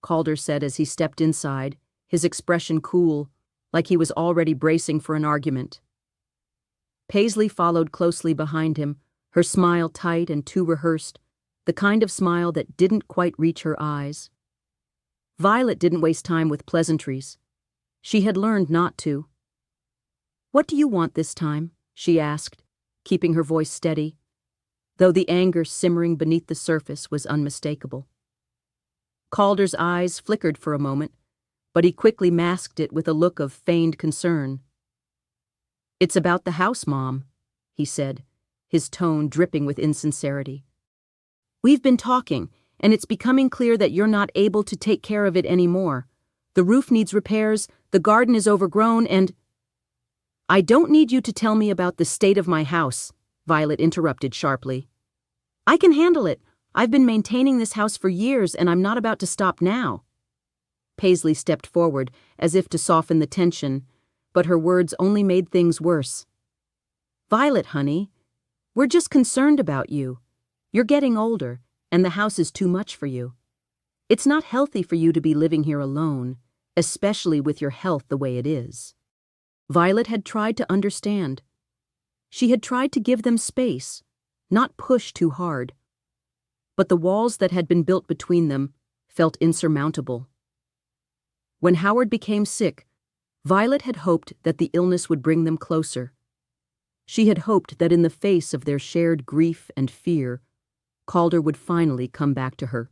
Calder said as he stepped inside, his expression cool, like he was already bracing for an argument. Paisley followed closely behind him, her smile tight and too rehearsed, the kind of smile that didn't quite reach her eyes. Violet didn't waste time with pleasantries. She had learned not to. "What do you want this time?" she asked, keeping her voice steady, though the anger simmering beneath the surface was unmistakable. Calder's eyes flickered for a moment, but he quickly masked it with a look of feigned concern. "It's about the house, Mom," he said, his tone dripping with insincerity. "We've been talking, and it's becoming clear that you're not able to take care of it anymore. The roof needs repairs, the garden is overgrown, and—" "I don't need you to tell me about the state of my house," Violet interrupted sharply. "I can handle it. I've been maintaining this house for years, and I'm not about to stop now." Paisley stepped forward, as if to soften the tension, but her words only made things worse. "Violet, honey, we're just concerned about you. You're getting older, and the house is too much for you. It's not healthy for you to be living here alone, especially with your health the way it is." Violet had tried to understand. She had tried to give them space, not push too hard. But the walls that had been built between them felt insurmountable. When Howard became sick, Violet had hoped that the illness would bring them closer. She had hoped that in the face of their shared grief and fear, Calder would finally come back to her,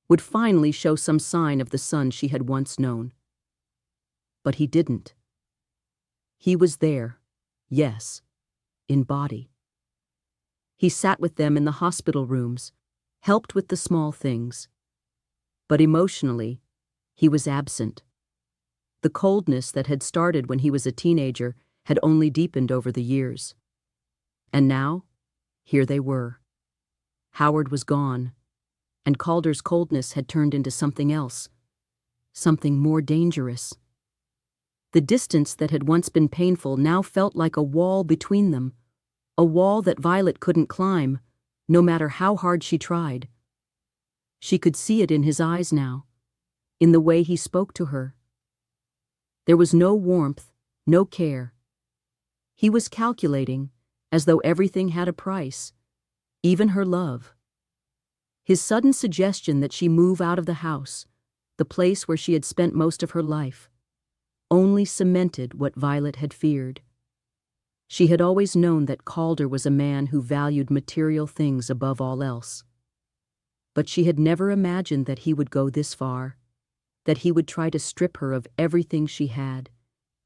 would finally show some sign of the son she had once known. But he didn't. He was there, yes, in body. He sat with them in the hospital rooms, helped with the small things. But emotionally, he was absent. The coldness that had started when he was a teenager had only deepened over the years. And now, here they were. Howard was gone, and Calder's coldness had turned into something else, something more dangerous. The distance that had once been painful now felt like a wall between them, a wall that Violet couldn't climb, no matter how hard she tried. She could see it in his eyes now, in the way he spoke to her. There was no warmth, no care. He was calculating, as though everything had a price, even her love. His sudden suggestion that she move out of the house, the place where she had spent most of her life, only cemented what Violet had feared. She had always known that Calder was a man who valued material things above all else. But she had never imagined that he would go this far, that he would try to strip her of everything she had,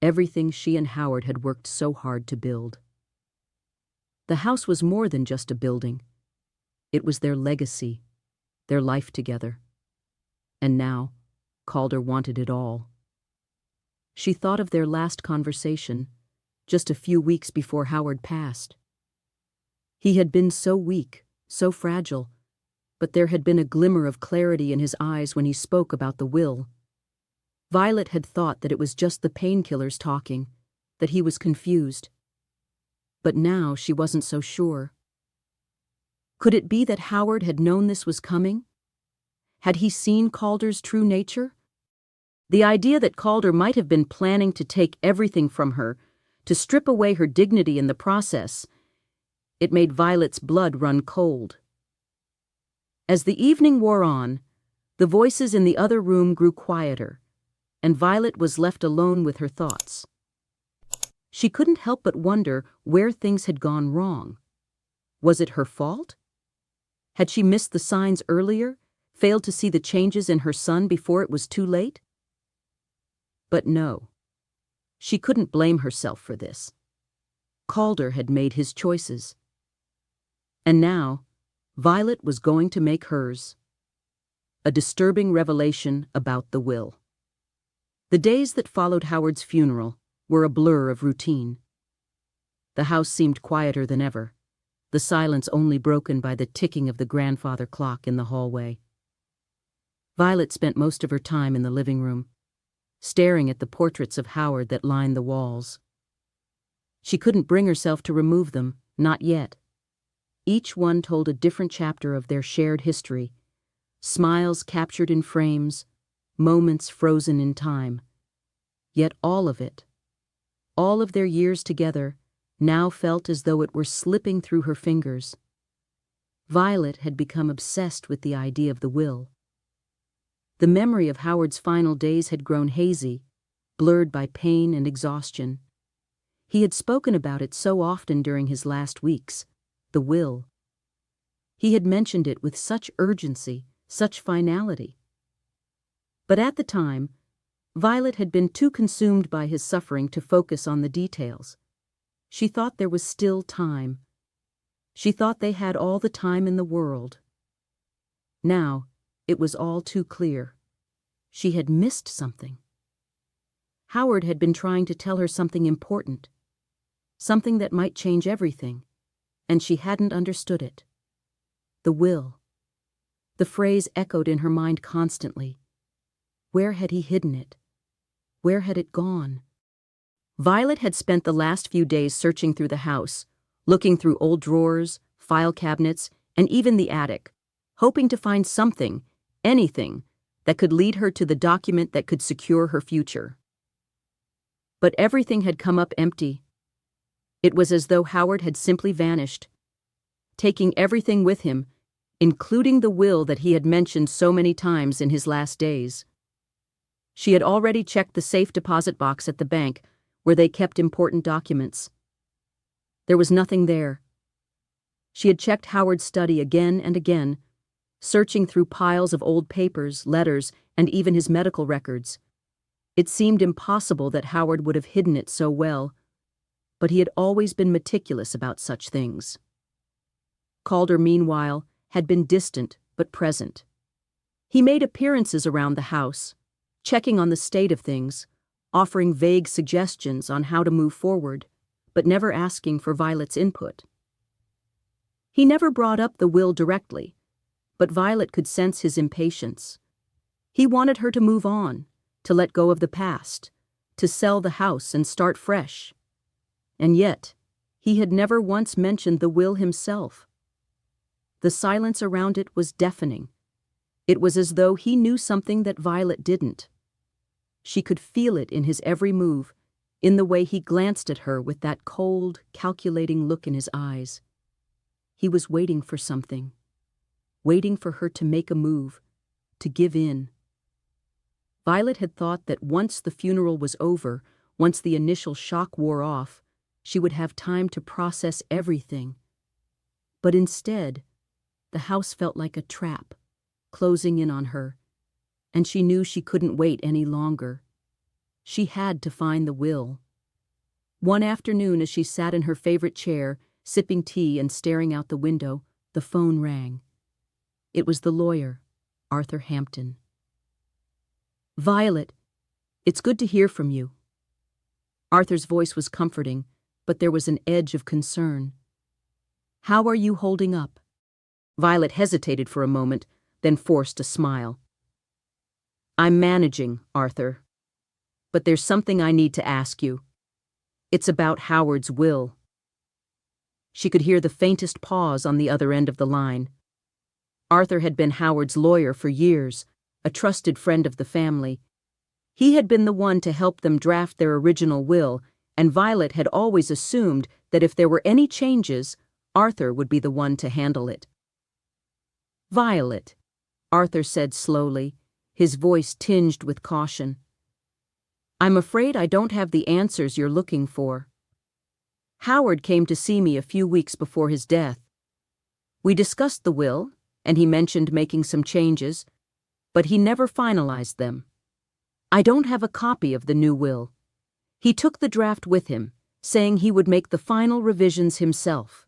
everything she and Howard had worked so hard to build. The house was more than just a building. It was their legacy, their life together. And now, Calder wanted it all. She thought of their last conversation, just a few weeks before Howard passed. He had been so weak, so fragile, but there had been a glimmer of clarity in his eyes when he spoke about the will. Violet had thought that it was just the painkillers talking, that he was confused. But now she wasn't so sure. Could it be that Howard had known this was coming? Had he seen Calder's true nature? The idea that Calder might have been planning to take everything from her, to strip away her dignity in the process, it made Violet's blood run cold. As the evening wore on, the voices in the other room grew quieter, and Violet was left alone with her thoughts. She couldn't help but wonder where things had gone wrong. Was it her fault? Had she missed the signs earlier, failed to see the changes in her son before it was too late? But no. She couldn't blame herself for this. Calder had made his choices. And now, Violet was going to make hers. A disturbing revelation about the will. The days that followed Howard's funeral were a blur of routine. The house seemed quieter than ever, the silence only broken by the ticking of the grandfather clock in the hallway. Violet spent most of her time in the living room, staring at the portraits of Howard that lined the walls. She couldn't bring herself to remove them, not yet. Each one told a different chapter of their shared history, smiles captured in frames, moments frozen in time. Yet all of it, all of their years together, now felt as though it were slipping through her fingers. Violet had become obsessed with the idea of the will. The memory of Howard's final days had grown hazy, blurred by pain and exhaustion. He had spoken about it so often during his last weeks, the will. He had mentioned it with such urgency, such finality. But at the time, Violet had been too consumed by his suffering to focus on the details. She thought there was still time. She thought they had all the time in the world. Now, it was all too clear. She had missed something. Howard had been trying to tell her something important, something that might change everything, and she hadn't understood it. The will. The phrase echoed in her mind constantly. Where had he hidden it? Where had it gone? Violet had spent the last few days searching through the house, looking through old drawers, file cabinets, and even the attic, hoping to find something, anything, that could lead her to the document that could secure her future. But everything had come up empty. It was as though Howard had simply vanished, taking everything with him, including the will that he had mentioned so many times in his last days. She had already checked the safe deposit box at the bank, where they kept important documents. There was nothing there. She had checked Howard's study again and again, searching through piles of old papers, letters, and even his medical records. It seemed impossible that Howard would have hidden it so well, but he had always been meticulous about such things. Calder, meanwhile, had been distant but present. He made appearances around the house, checking on the state of things, offering vague suggestions on how to move forward, but never asking for Violet's input. He never brought up the will directly, but Violet could sense his impatience. He wanted her to move on, to let go of the past, to sell the house and start fresh. And yet, he had never once mentioned the will himself. The silence around it was deafening. It was as though he knew something that Violet didn't. She could feel it in his every move, in the way he glanced at her with that cold, calculating look in his eyes. He was waiting for something, waiting for her to make a move, to give in. Violet had thought that once the funeral was over, once the initial shock wore off, she would have time to process everything. But instead, the house felt like a trap, closing in on her, and she knew she couldn't wait any longer. She had to find the will. One afternoon, as she sat in her favorite chair, sipping tea and staring out the window, the phone rang. It was the lawyer, Arthur Hampton. "Violet, it's good to hear from you," Arthur's voice was comforting, but there was an edge of concern. "How are you holding up?" Violet hesitated for a moment, then forced a smile. "I'm managing, Arthur. But there's something I need to ask you. It's about Howard's will." She could hear the faintest pause on the other end of the line. Arthur had been Howard's lawyer for years, a trusted friend of the family. He had been the one to help them draft their original will, and Violet had always assumed that if there were any changes, Arthur would be the one to handle it. "Violet," Arthur said slowly, his voice tinged with caution. "I'm afraid I don't have the answers you're looking for. Howard came to see me a few weeks before his death. We discussed the will, and he mentioned making some changes, but he never finalized them. I don't have a copy of the new will. He took the draft with him, saying he would make the final revisions himself."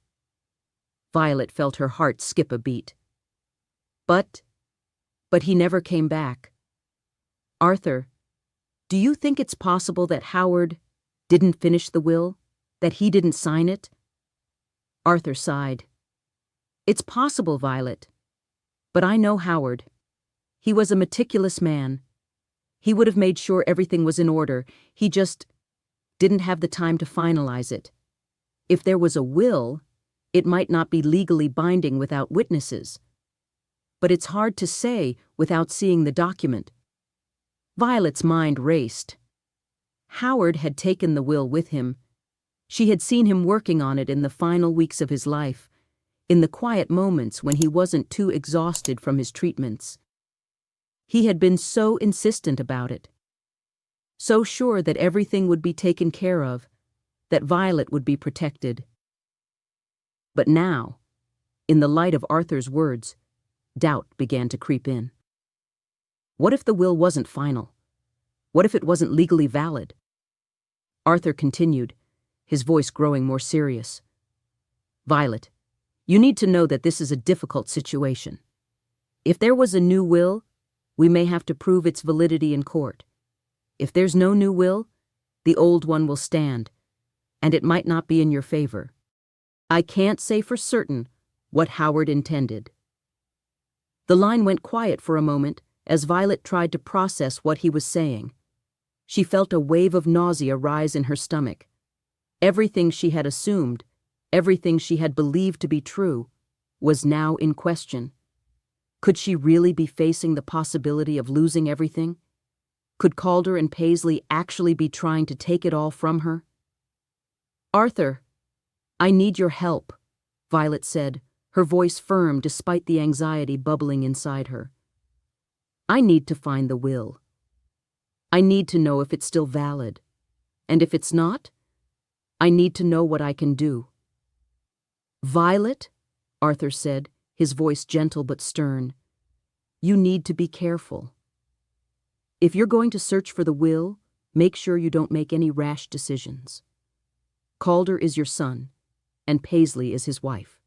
Violet felt her heart skip a beat. But he never came back. "Arthur, do you think it's possible that Howard didn't finish the will, that he didn't sign it?" Arthur sighed. "It's possible, Violet. But I know Howard. He was a meticulous man. He would have made sure everything was in order. He just didn't have the time to finalize it. If there was a will, it might not be legally binding without witnesses. But it's hard to say without seeing the document." Violet's mind raced. Howard had taken the will with him. She had seen him working on it in the final weeks of his life, in the quiet moments when he wasn't too exhausted from his treatments. He had been so insistent about it, so sure that everything would be taken care of, that Violet would be protected. But now, in the light of Arthur's words, doubt began to creep in. What if the will wasn't final? What if it wasn't legally valid? Arthur continued, his voice growing more serious. "Violet, you need to know that this is a difficult situation. If there was a new will, we may have to prove its validity in court. If there's no new will, the old one will stand, and it might not be in your favor. I can't say for certain what Howard intended." The line went quiet for a moment as Violet tried to process what he was saying. She felt a wave of nausea rise in her stomach. Everything she had assumed, everything she had believed to be true, was now in question. Could she really be facing the possibility of losing everything? Could Calder and Paisley actually be trying to take it all from her? "Arthur, I need your help," Violet said, her voice firm despite the anxiety bubbling inside her. "I need to find the will. I need to know if it's still valid. And if it's not, I need to know what I can do." "Violet," Arthur said, his voice gentle but stern, "you need to be careful. If you're going to search for the will, make sure you don't make any rash decisions. Calder is your son, and Paisley is his wife.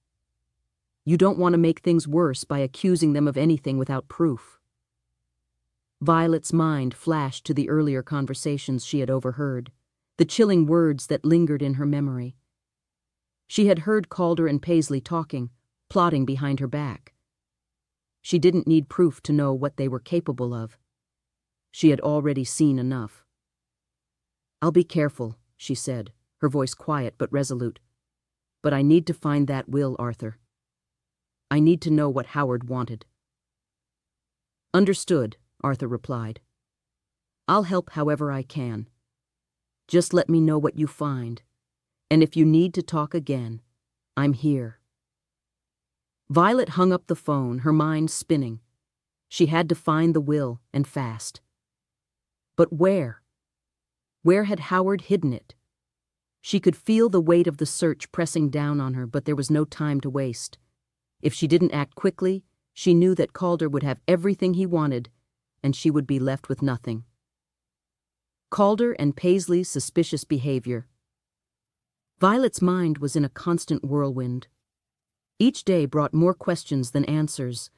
You don't want to make things worse by accusing them of anything without proof." Violet's mind flashed to the earlier conversations she had overheard, the chilling words that lingered in her memory. She had heard Calder and Paisley talking, plotting behind her back. She didn't need proof to know what they were capable of. She had already seen enough. "I'll be careful," she said, her voice quiet but resolute. "But I need to find that will, Arthur. I need to know what Howard wanted." "Understood," Arthur replied. "I'll help however I can. Just let me know what you find, and if you need to talk again, I'm here." Violet hung up the phone, her mind spinning. She had to find the will, and fast. But where? Where had Howard hidden it? She could feel the weight of the search pressing down on her, but there was no time to waste. If she didn't act quickly, she knew that Calder would have everything he wanted, and she would be left with nothing. Calder and Paisley's suspicious behavior. Violet's mind was in a constant whirlwind. Each day brought more questions than answers,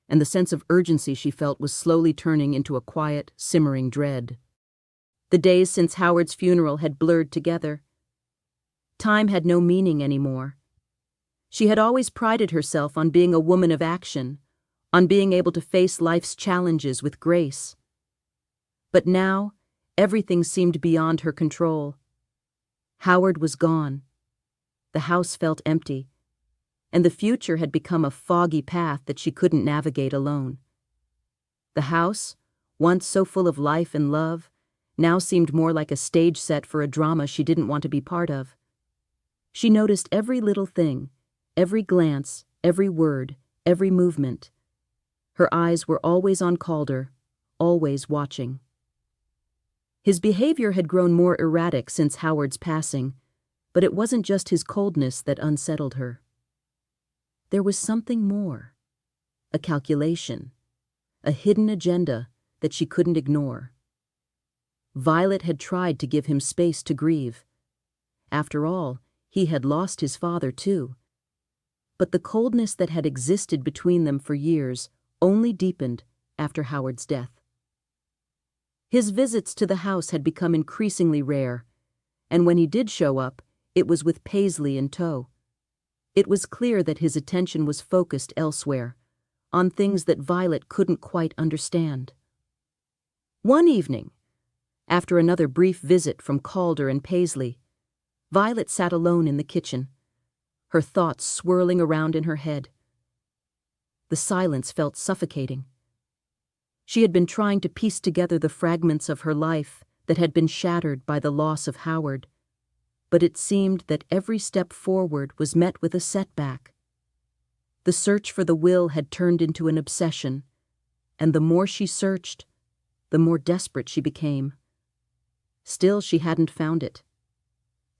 and the sense of urgency she felt was slowly turning into a quiet, simmering dread. The days since Howard's funeral had blurred together. Time had no meaning anymore. She had always prided herself on being a woman of action, on being able to face life's challenges with grace. But now, everything seemed beyond her control. Howard was gone. The house felt empty, and the future had become a foggy path that she couldn't navigate alone. The house, once so full of life and love, now seemed more like a stage set for a drama she didn't want to be part of. She noticed every little thing, every glance, every word, every movement. Her eyes were always on Calder, always watching. His behavior had grown more erratic since Howard's passing, but it wasn't just his coldness that unsettled her. There was something more, a calculation, a hidden agenda that she couldn't ignore. Violet had tried to give him space to grieve. After all, he had lost his father too. But the coldness that had existed between them for years only deepened after Howard's death. His visits to the house had become increasingly rare, and when he did show up, it was with Paisley in tow. It was clear that his attention was focused elsewhere, on things that Violet couldn't quite understand. One evening, after another brief visit from Calder and Paisley, Violet sat alone in the kitchen, her thoughts swirling around in her head. The silence felt suffocating. She had been trying to piece together the fragments of her life that had been shattered by the loss of Howard, but it seemed that every step forward was met with a setback. The search for the will had turned into an obsession, and the more she searched, the more desperate she became. Still, she hadn't found it.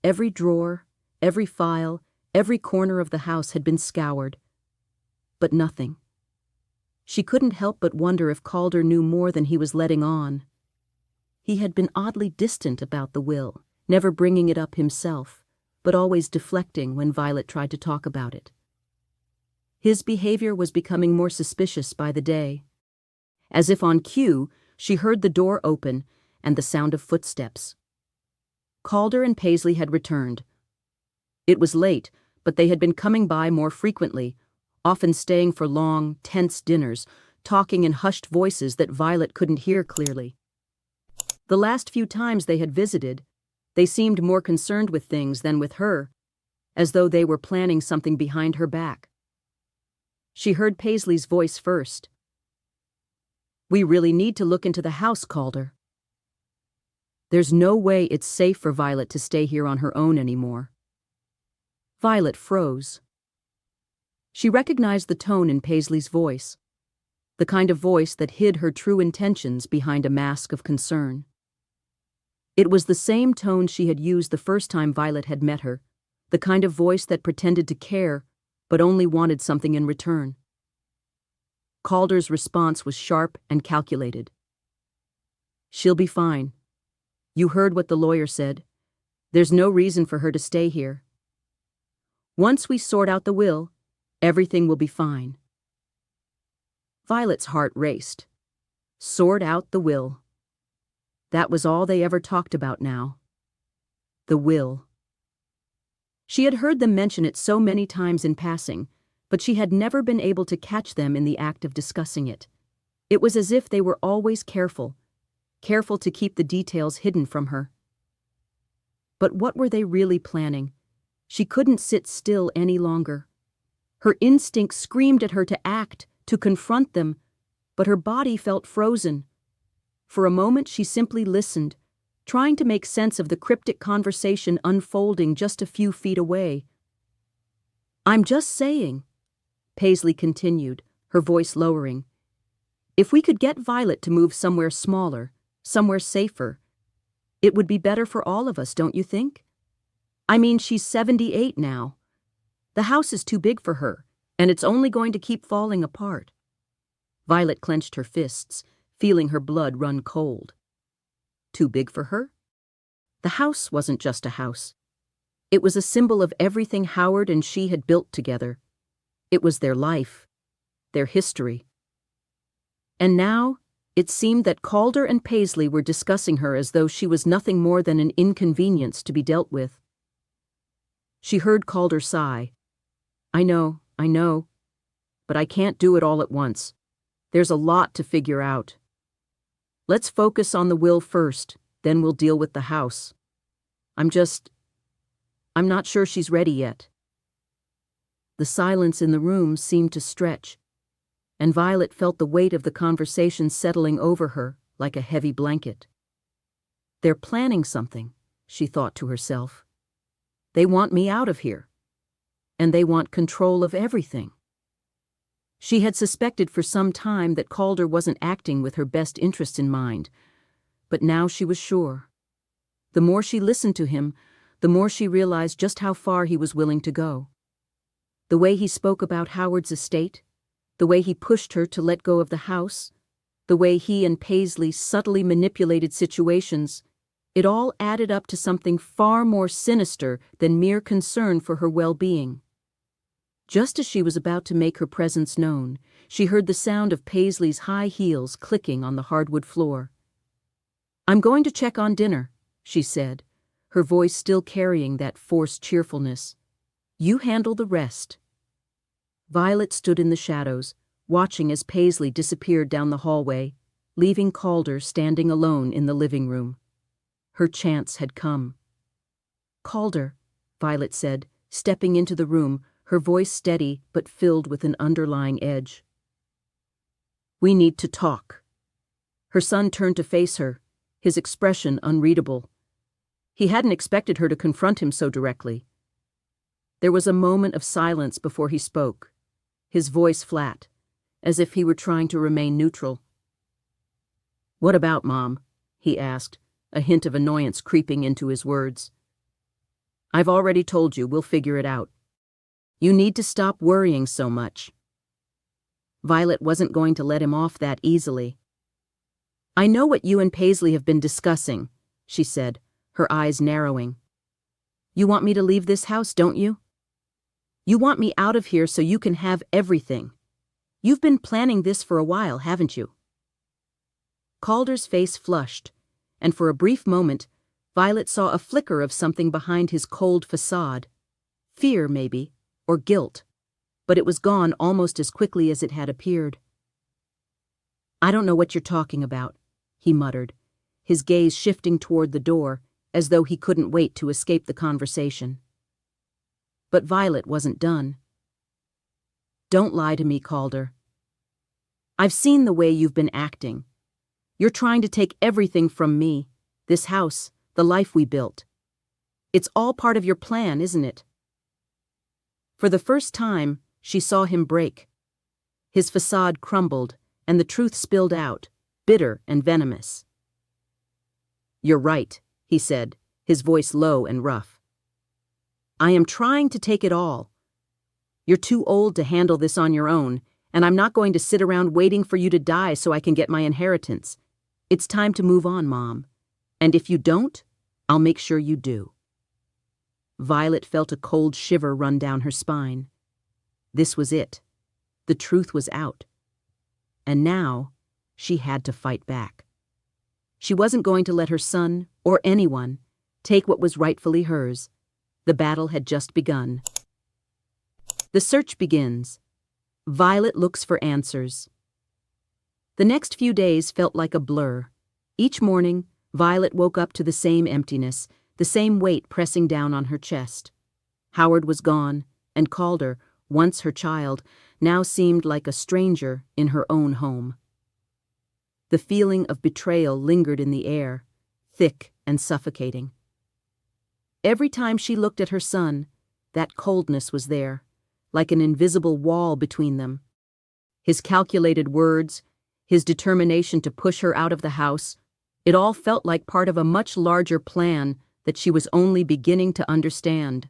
Every drawer, every file, every corner of the house had been scoured, but nothing. She couldn't help but wonder if Calder knew more than he was letting on. He had been oddly distant about the will, never bringing it up himself, but always deflecting when Violet tried to talk about it. His behavior was becoming more suspicious by the day. As if on cue, she heard the door open and the sound of footsteps. Calder and Paisley had returned. It was late, but they had been coming by more frequently, often staying for long, tense dinners, talking in hushed voices that Violet couldn't hear clearly. The last few times they had visited, they seemed more concerned with things than with her, as though they were planning something behind her back. She heard Paisley's voice first. "We really need to look into the house, Calder. There's no way it's safe for Violet to stay here on her own anymore." Violet froze. She recognized the tone in Paisley's voice, the kind of voice that hid her true intentions behind a mask of concern. It was the same tone she had used the first time Violet had met her, the kind of voice that pretended to care but only wanted something in return. Calder's response was sharp and calculated. "She'll be fine. You heard what the lawyer said. There's no reason for her to stay here. Once we sort out the will, everything will be fine." Violet's heart raced. Sort out the will. That was all they ever talked about now. The will. She had heard them mention it so many times in passing, but she had never been able to catch them in the act of discussing it. It was as if they were always careful to keep the details hidden from her. But what were they really planning? She couldn't sit still any longer. Her instinct screamed at her to act, to confront them, but her body felt frozen. For a moment she simply listened, trying to make sense of the cryptic conversation unfolding just a few feet away. "I'm just saying," Paisley continued, her voice lowering, "if we could get Violet to move somewhere smaller, somewhere safer, it would be better for all of us, don't you think? I mean, she's 78 now. The house is too big for her, and it's only going to keep falling apart." Violet clenched her fists, feeling her blood run cold. Too big for her? The house wasn't just a house. It was a symbol of everything Howard and she had built together. It was their life, their history. And now, It seemed that Calder and Paisley were discussing her as though she was nothing more than an inconvenience to be dealt with. She heard Calder sigh. I know, but I can't do it all at once. There's a lot to figure out. Let's focus on the will first, then we'll deal with the house. I'm not sure she's ready yet. The silence in the room seemed to stretch, and Violet felt the weight of the conversation settling over her like a heavy blanket. They're planning something, she thought to herself. They want me out of here, and they want control of everything. She had suspected for some time that Calder wasn't acting with her best interest in mind, but now she was sure. The more she listened to him, the more she realized just how far he was willing to go. The way he spoke about Howard's estate, the way he pushed her to let go of the house, the way he and Paisley subtly manipulated situations, it all added up to something far more sinister than mere concern for her well-being. Just as she was about to make her presence known, she heard the sound of Paisley's high heels clicking on the hardwood floor. I'm going to check on dinner, she said, her voice still carrying that forced cheerfulness. You handle the rest. Violet stood in the shadows, watching as Paisley disappeared down the hallway, leaving Calder standing alone in the living room. Her chance had come. Calder, Violet said, stepping into the room, her voice steady but filled with an underlying edge. We need to talk. Her son turned to face her, his expression unreadable. He hadn't expected her to confront him so directly. There was a moment of silence before he spoke, his voice flat, as if he were trying to remain neutral. What about, Mom? He asked, a hint of annoyance creeping into his words. I've already told you, we'll figure it out. You need to stop worrying so much. Violet wasn't going to let him off that easily. I know what you and Paisley have been discussing, she said, her eyes narrowing. You want me to leave this house, don't you? You want me out of here so you can have everything. You've been planning this for a while, haven't you? Calder's face flushed, and for a brief moment, Violet saw a flicker of something behind his cold facade. Fear, maybe, or guilt, but it was gone almost as quickly as it had appeared. I don't know what you're talking about, he muttered, his gaze shifting toward the door, as though he couldn't wait to escape the conversation. But Violet wasn't done. Don't lie to me, Calder. I've seen the way you've been acting. You're trying to take everything from me, this house, the life we built. It's all part of your plan, isn't it? For the first time, she saw him break. His facade crumbled, and the truth spilled out, bitter and venomous. You're right, he said, his voice low and rough. I am trying to take it all. You're too old to handle this on your own, and I'm not going to sit around waiting for you to die so I can get my inheritance. It's time to move on, Mom. And if you don't, I'll make sure you do. Violet felt a cold shiver run down her spine. This was it. The truth was out. And now, she had to fight back. She wasn't going to let her son, or anyone, take what was rightfully hers. The battle had just begun. The search begins. Violet looks for answers. The next few days felt like a blur. Each morning, Violet woke up to the same emptiness, the same weight pressing down on her chest. Howard was gone, and Calder, once her child, now seemed like a stranger in her own home. The feeling of betrayal lingered in the air, thick and suffocating. Every time she looked at her son, that coldness was there, like an invisible wall between them. His calculated words, his determination to push her out of the house, it all felt like part of a much larger plan that she was only beginning to understand.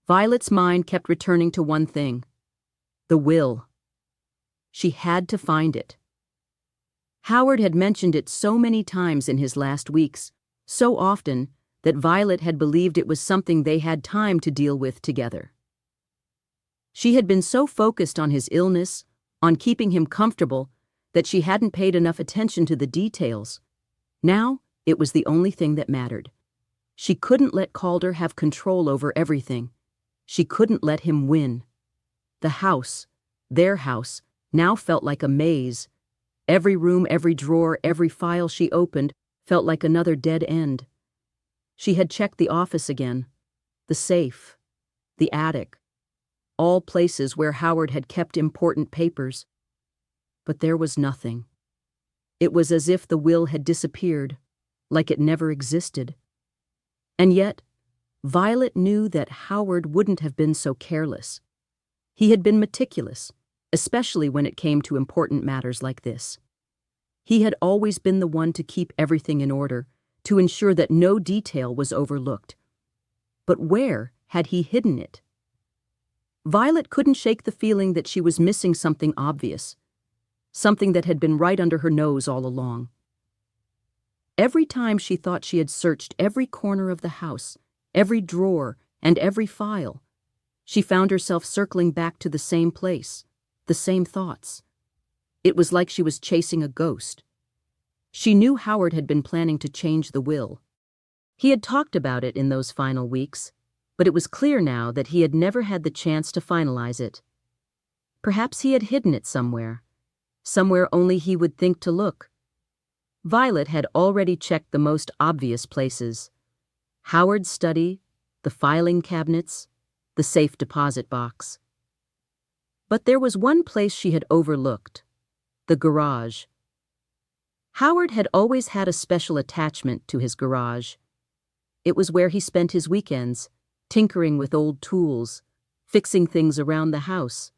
Violet's mind kept returning to one thing: the will. She had to find it. Howard had mentioned it so many times in his last weeks, so often that Violet had believed it was something they had time to deal with together. She had been so focused on his illness, on keeping him comfortable, that she hadn't paid enough attention to the details. Now, it was the only thing that mattered. She couldn't let Calder have control over everything. She couldn't let him win. The house, their house, now felt like a maze. Every room, every drawer, every file she opened felt like another dead end. She had checked the office again, the safe, the attic, all places where Howard had kept important papers. But there was nothing. It was as if the will had disappeared, like it never existed. And yet, Violet knew that Howard wouldn't have been so careless. He had been meticulous, especially when it came to important matters like this. He had always been the one to keep everything in order, to ensure that no detail was overlooked. But where had he hidden it? Violet couldn't shake the feeling that she was missing something obvious, something that had been right under her nose all along. Every time she thought she had searched every corner of the house, every drawer, and every file, she found herself circling back to the same place, the same thoughts. It was like she was chasing a ghost. She knew Howard had been planning to change the will. He had talked about it in those final weeks, but it was clear now that he had never had the chance to finalize it. Perhaps he had hidden it somewhere only he would think to look. Violet had already checked the most obvious places: Howard's study, the filing cabinets, the safe deposit box. But there was one place she had overlooked: the garage. Howard had always had a special attachment to his garage. It was where he spent his weekends, tinkering with old tools, fixing things around the house,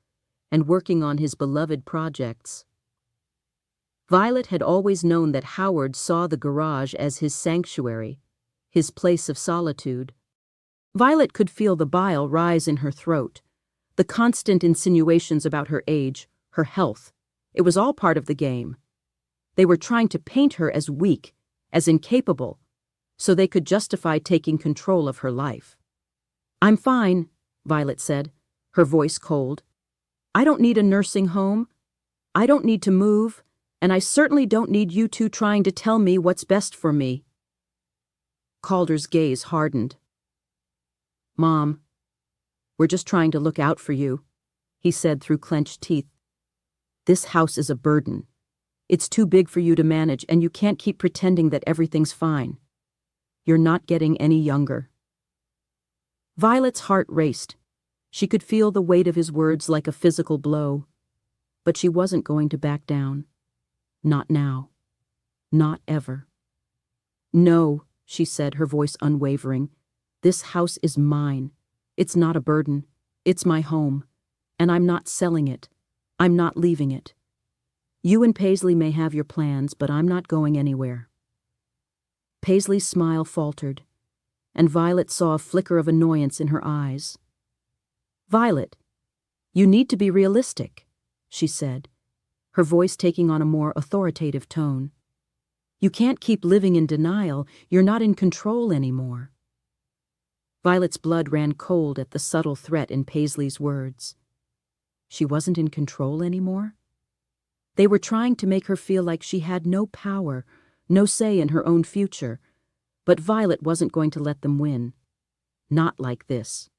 and working on his beloved projects. Violet had always known that Howard saw the garage as his sanctuary, his place of solitude. Violet could feel the bile rise in her throat, the constant insinuations about her age, her health. It was all part of the game. They were trying to paint her as weak, as incapable, so they could justify taking control of her life. "I'm fine," Violet said, her voice cold. "I don't need a nursing home. I don't need to move, and I certainly don't need you two trying to tell me what's best for me." Calder's gaze hardened. "Mom, we're just trying to look out for you," he said through clenched teeth. "This house is a burden. It's too big for you to manage, and you can't keep pretending that everything's fine. You're not getting any younger." Violet's heart raced. She could feel the weight of his words like a physical blow. But she wasn't going to back down. Not now. Not ever. "No," she said, her voice unwavering. "This house is mine. It's not a burden. It's my home. And I'm not selling it. I'm not leaving it. You and Paisley may have your plans, but I'm not going anywhere." Paisley's smile faltered, and Violet saw a flicker of annoyance in her eyes. "Violet, you need to be realistic," she said, her voice taking on a more authoritative tone. "You can't keep living in denial. You're not in control anymore." Violet's blood ran cold at the subtle threat in Paisley's words. She wasn't in control anymore? They were trying to make her feel like she had no power, no say in her own future, but Violet wasn't going to let them win. Not like this.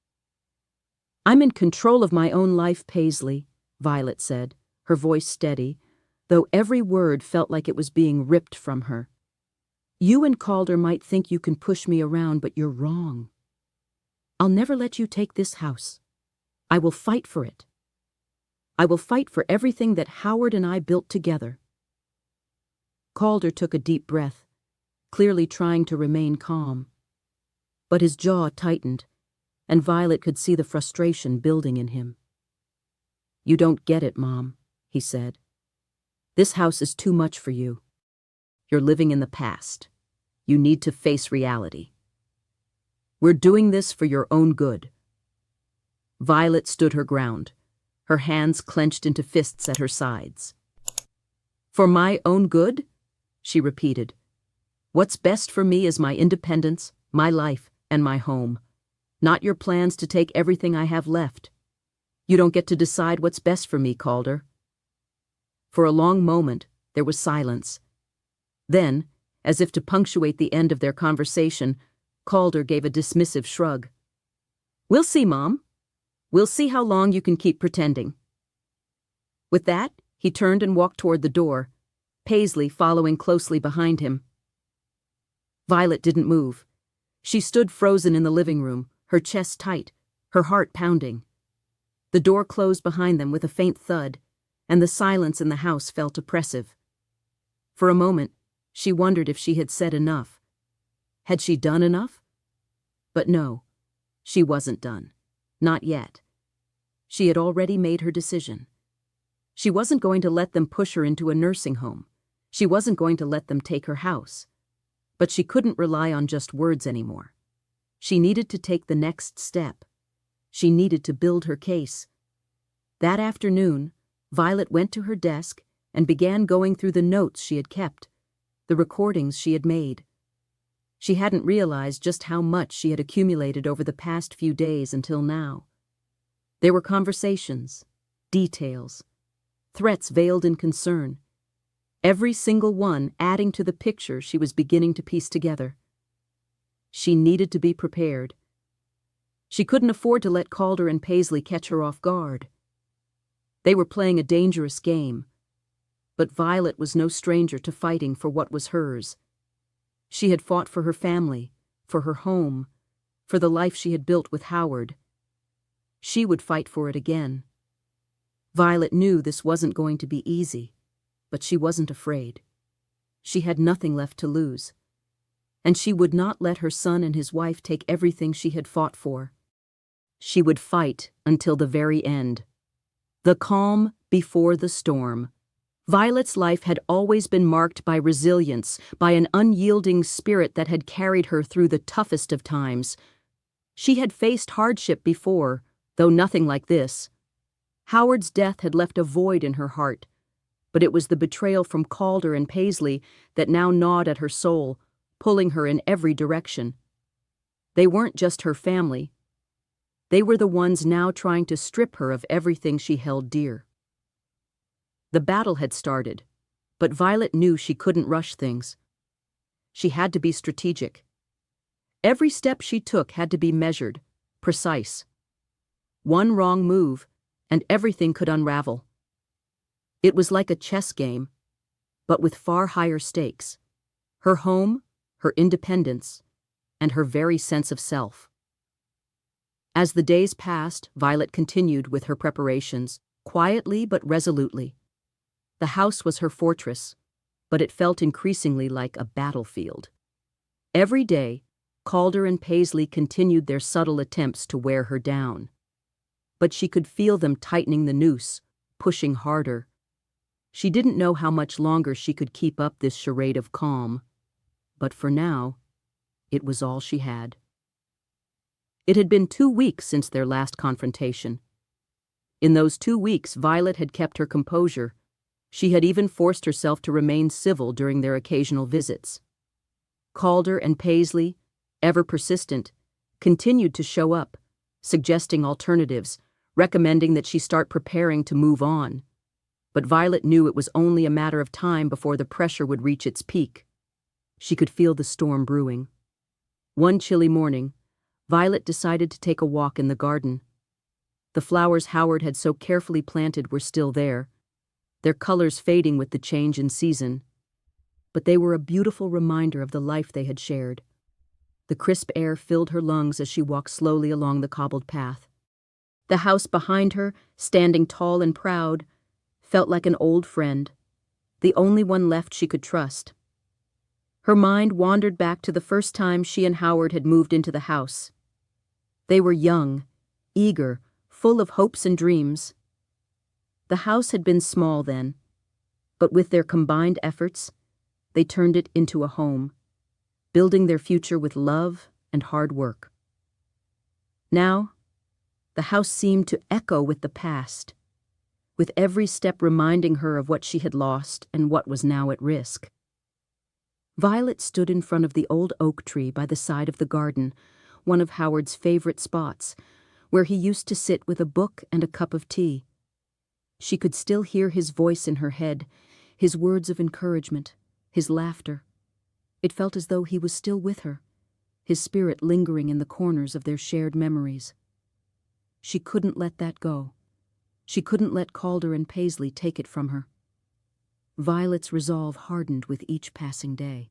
"I'm in control of my own life, Paisley," Violet said, her voice steady, though every word felt like it was being ripped from her. "You and Calder might think you can push me around, but you're wrong. I'll never let you take this house. I will fight for it. I will fight for everything that Howard and I built together." Calder took a deep breath, clearly trying to remain calm. But his jaw tightened, and Violet could see the frustration building in him. "You don't get it, Mom," he said. "This house is too much for you. You're living in the past. You need to face reality. We're doing this for your own good." Violet stood her ground, her hands clenched into fists at her sides. "For my own good?" she repeated. "What's best for me is my independence, my life, and my home. Not your plans to take everything I have left. You don't get to decide what's best for me, Calder." For a long moment, there was silence. Then, as if to punctuate the end of their conversation, Calder gave a dismissive shrug. "We'll see, Mom. We'll see how long you can keep pretending." With that, he turned and walked toward the door, Paisley following closely behind him. Violet didn't move. She stood frozen in the living room, her chest tight, her heart pounding. The door closed behind them with a faint thud, and the silence in the house felt oppressive. For a moment, she wondered if she had said enough. Had she done enough? But no, she wasn't done. Not yet. She had already made her decision. She wasn't going to let them push her into a nursing home. She wasn't going to let them take her house. But she couldn't rely on just words anymore. She needed to take the next step. She needed to build her case. That afternoon, Violet went to her desk and began going through the notes she had kept, the recordings she had made. She hadn't realized just how much she had accumulated over the past few days until now. There were conversations, details, threats veiled in concern, every single one adding to the picture she was beginning to piece together. She needed to be prepared. She couldn't afford to let Calder and Paisley catch her off guard. They were playing a dangerous game, but Violet was no stranger to fighting for what was hers. She had fought for her family, for her home, for the life she had built with Howard. She would fight for it again. Violet knew this wasn't going to be easy, but she wasn't afraid. She had nothing left to lose, and she would not let her son and his wife take everything she had fought for. She would fight until the very end. The calm before the storm. Violet's life had always been marked by resilience, by an unyielding spirit that had carried her through the toughest of times. She had faced hardship before, though nothing like this. Howard's death had left a void in her heart, but it was the betrayal from Calder and Paisley that now gnawed at her soul, pulling her in every direction. They weren't just her family. They were the ones now trying to strip her of everything she held dear. The battle had started, but Violet knew she couldn't rush things. She had to be strategic. Every step she took had to be measured, precise. One wrong move, and everything could unravel. It was like a chess game, but with far higher stakes. Her home, her independence, and her very sense of self. As the days passed, Violet continued with her preparations, quietly but resolutely. The house was her fortress, but it felt increasingly like a battlefield. Every day, Calder and Paisley continued their subtle attempts to wear her down. But she could feel them tightening the noose, pushing harder. She didn't know how much longer she could keep up this charade of calm, but for now, it was all she had. It had been 2 weeks since their last confrontation. In those 2 weeks, Violet had kept her composure. She had even forced herself to remain civil during their occasional visits. Calder and Paisley, ever persistent, continued to show up, suggesting alternatives, recommending that she start preparing to move on. But Violet knew it was only a matter of time before the pressure would reach its peak. She could feel the storm brewing. One chilly morning, Violet decided to take a walk in the garden. The flowers Howard had so carefully planted were still there, their colors fading with the change in season. But they were a beautiful reminder of the life they had shared. The crisp air filled her lungs as she walked slowly along the cobbled path. The house behind her, standing tall and proud, felt like an old friend, the only one left she could trust. Her mind wandered back to the first time she and Howard had moved into the house. They were young, eager, full of hopes and dreams. The house had been small then, but with their combined efforts, they turned it into a home, building their future with love and hard work. Now, the house seemed to echo with the past, with every step reminding her of what she had lost and what was now at risk. Violet stood in front of the old oak tree by the side of the garden, one of Howard's favorite spots, where he used to sit with a book and a cup of tea. She could still hear his voice in her head, his words of encouragement, his laughter. It felt as though he was still with her, his spirit lingering in the corners of their shared memories. She couldn't let that go. She couldn't let Calder and Paisley take it from her. Violet's resolve hardened with each passing day.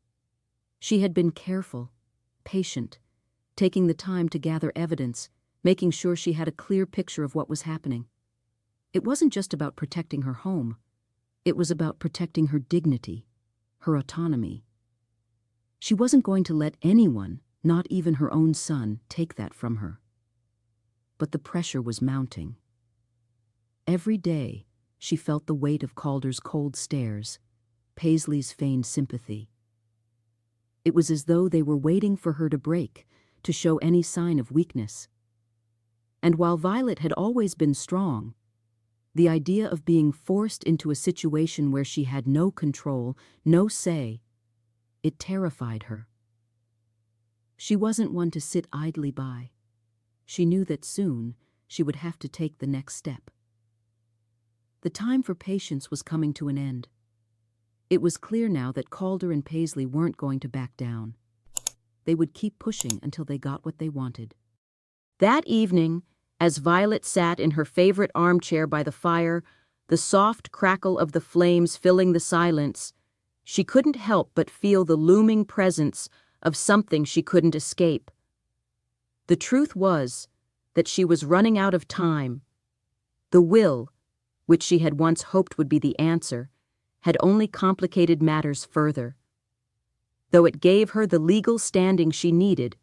She had been careful, patient, taking the time to gather evidence, making sure she had a clear picture of what was happening. It wasn't just about protecting her home. It was about protecting her dignity, her autonomy. She wasn't going to let anyone, not even her own son, take that from her. But the pressure was mounting. Every day, she felt the weight of Calder's cold stares, Paisley's feigned sympathy. It was as though they were waiting for her to break, to show any sign of weakness. And while Violet had always been strong, the idea of being forced into a situation where she had no control, no say, it terrified her. She wasn't one to sit idly by. She knew that soon she would have to take the next step. The time for patience was coming to an end. It was clear now that Calder and Paisley weren't going to back down. They would keep pushing until they got what they wanted. That evening, as Violet sat in her favorite armchair by the fire, the soft crackle of the flames filling the silence, she couldn't help but feel the looming presence of something she couldn't escape. The truth was that she was running out of time. The will, which she had once hoped would be the answer, had only complicated matters further. Though it gave her the legal standing she needed,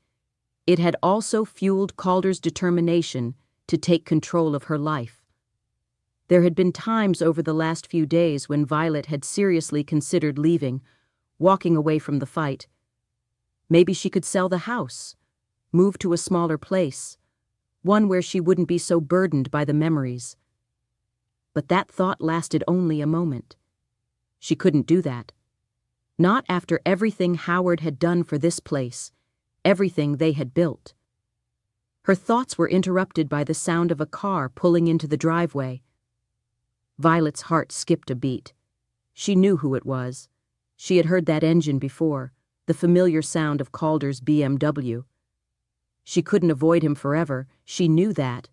it had also fueled Calder's determination to take control of her life. There had been times over the last few days when Violet had seriously considered leaving, walking away from the fight. Maybe she could sell the house, move to a smaller place, one where she wouldn't be so burdened by the memories. But that thought lasted only a moment. She couldn't do that. Not after everything Howard had done for this place, everything they had built. Her thoughts were interrupted by the sound of a car pulling into the driveway. Violet's heart skipped a beat. She knew who it was. She had heard that engine before, the familiar sound of Calder's BMW. She couldn't avoid him forever, she knew that.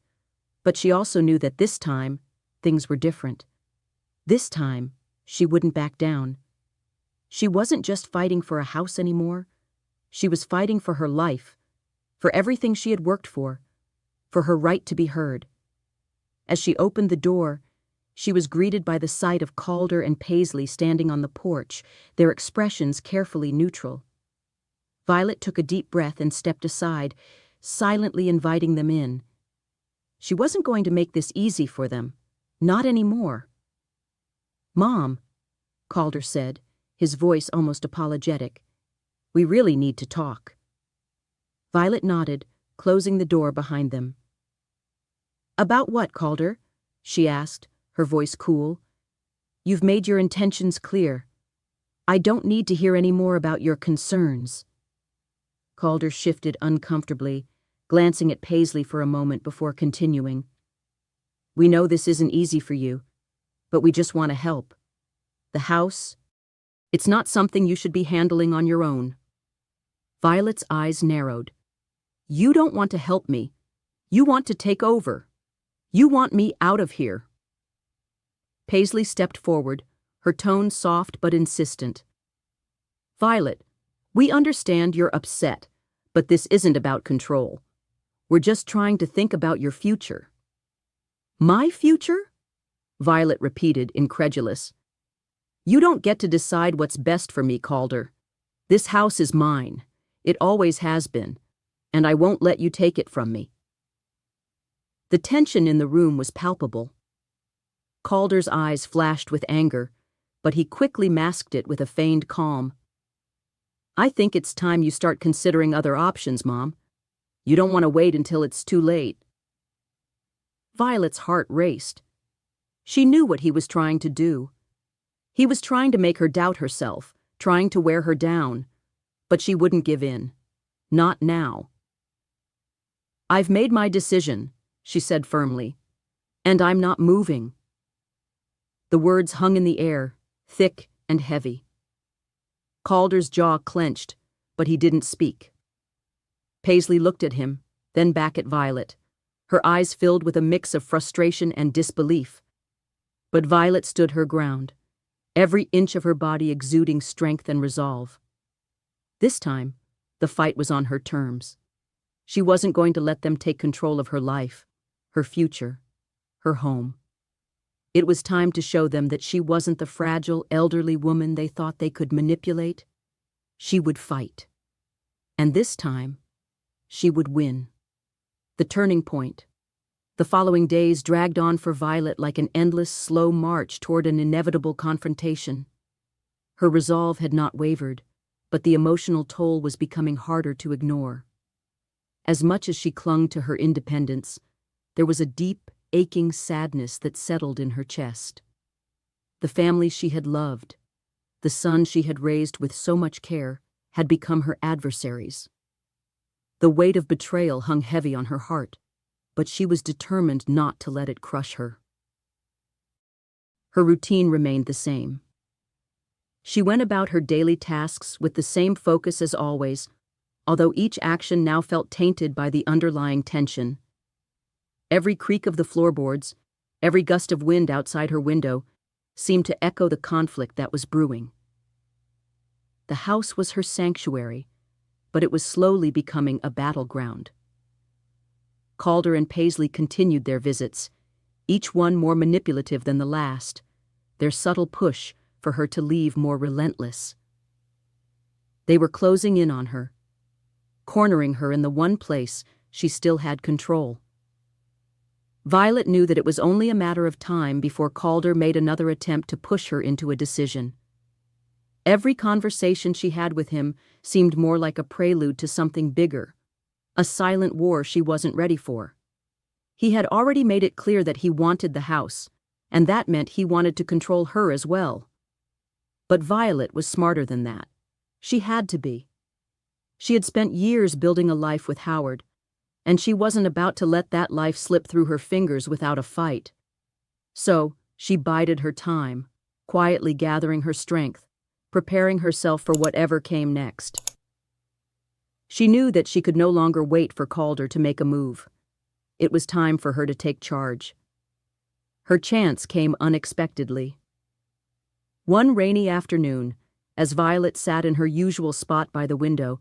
But she also knew that this time, things were different. This time, she wouldn't back down. She wasn't just fighting for a house anymore. She was fighting for her life, for everything she had worked for her right to be heard. As she opened the door, she was greeted by the sight of Calder and Paisley standing on the porch, their expressions carefully neutral. Violet took a deep breath and stepped aside, silently inviting them in. She wasn't going to make this easy for them, not anymore. "Mom," Calder said, his voice almost apologetic, "we really need to talk." Violet nodded, closing the door behind them. "About what, Calder?" she asked, her voice cool. "You've made your intentions clear. I don't need to hear any more about your concerns." Calder shifted uncomfortably, glancing at Paisley for a moment before continuing. "We know this isn't easy for you, but we just want to help. The house, it's not something you should be handling on your own." Violet's eyes narrowed. "You don't want to help me. You want to take over. You want me out of here." Paisley stepped forward, her tone soft but insistent. "Violet, we understand you're upset, but this isn't about control. We're just trying to think about your future." "My future?" Violet repeated, incredulous. "You don't get to decide what's best for me, Calder. This house is mine. It always has been, and I won't let you take it from me." The tension in the room was palpable. Calder's eyes flashed with anger, but he quickly masked it with a feigned calm. "I think it's time you start considering other options, Mom. You don't want to wait until it's too late." Violet's heart raced. She knew what he was trying to do. He was trying to make her doubt herself, trying to wear her down, but she wouldn't give in. Not now. "I've made my decision," she said firmly, "and I'm not moving." The words hung in the air, thick and heavy. Calder's jaw clenched, but he didn't speak. Paisley looked at him, then back at Violet, her eyes filled with a mix of frustration and disbelief. But Violet stood her ground, every inch of her body exuding strength and resolve. This time, the fight was on her terms. She wasn't going to let them take control of her life, her future, her home. It was time to show them that she wasn't the fragile, elderly woman they thought they could manipulate. She would fight. And this time, she would win. The turning point. The following days dragged on for Violet like an endless, slow march toward an inevitable confrontation. Her resolve had not wavered, but the emotional toll was becoming harder to ignore. As much as she clung to her independence, there was a deep, aching sadness that settled in her chest. The family she had loved, the son she had raised with so much care, had become her adversaries. The weight of betrayal hung heavy on her heart, but she was determined not to let it crush her. Her routine remained the same. She went about her daily tasks with the same focus as always, although each action now felt tainted by the underlying tension. Every creak of the floorboards, every gust of wind outside her window, seemed to echo the conflict that was brewing. The house was her sanctuary, but it was slowly becoming a battleground. Calder and Paisley continued their visits, each one more manipulative than the last, their subtle push for her to leave more relentless. They were closing in on her, cornering her in the one place she still had control. Violet knew that it was only a matter of time before Calder made another attempt to push her into a decision. Every conversation she had with him seemed more like a prelude to something bigger, a silent war she wasn't ready for. He had already made it clear that he wanted the house, and that meant he wanted to control her as well. But Violet was smarter than that. She had to be. She had spent years building a life with Howard, and she wasn't about to let that life slip through her fingers without a fight. So, she bided her time, quietly gathering her strength, preparing herself for whatever came next. She knew that she could no longer wait for Calder to make a move. It was time for her to take charge. Her chance came unexpectedly. One rainy afternoon, as Violet sat in her usual spot by the window,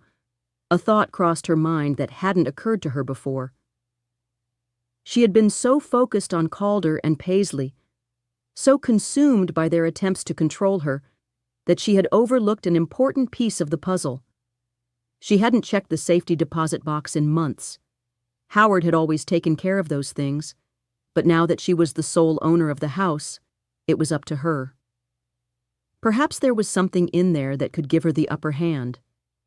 a thought crossed her mind that hadn't occurred to her before. She had been so focused on Calder and Paisley, so consumed by their attempts to control her, that she had overlooked an important piece of the puzzle. She hadn't checked the safety deposit box in months. Howard had always taken care of those things, but now that she was the sole owner of the house, it was up to her. Perhaps there was something in there that could give her the upper hand.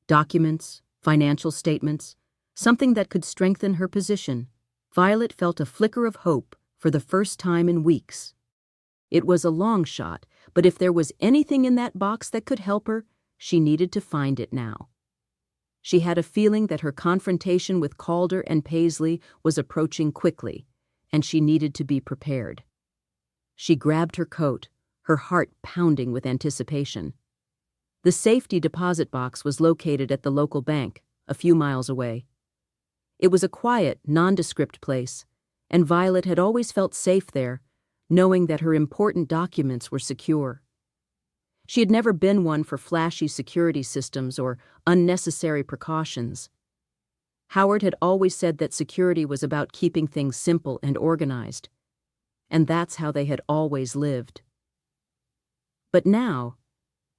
Documents, financial statements, something that could strengthen her position. Violet felt a flicker of hope for the first time in weeks. It was a long shot, but if there was anything in that box that could help her, she needed to find it now. She had a feeling that her confrontation with Calder and Paisley was approaching quickly, and she needed to be prepared. She grabbed her coat, her heart pounding with anticipation. The safety deposit box was located at the local bank, a few miles away. It was a quiet, nondescript place, and Violet had always felt safe there, knowing that her important documents were secure. She had never been one for flashy security systems or unnecessary precautions. Howard had always said that security was about keeping things simple and organized, and that's how they had always lived. But now,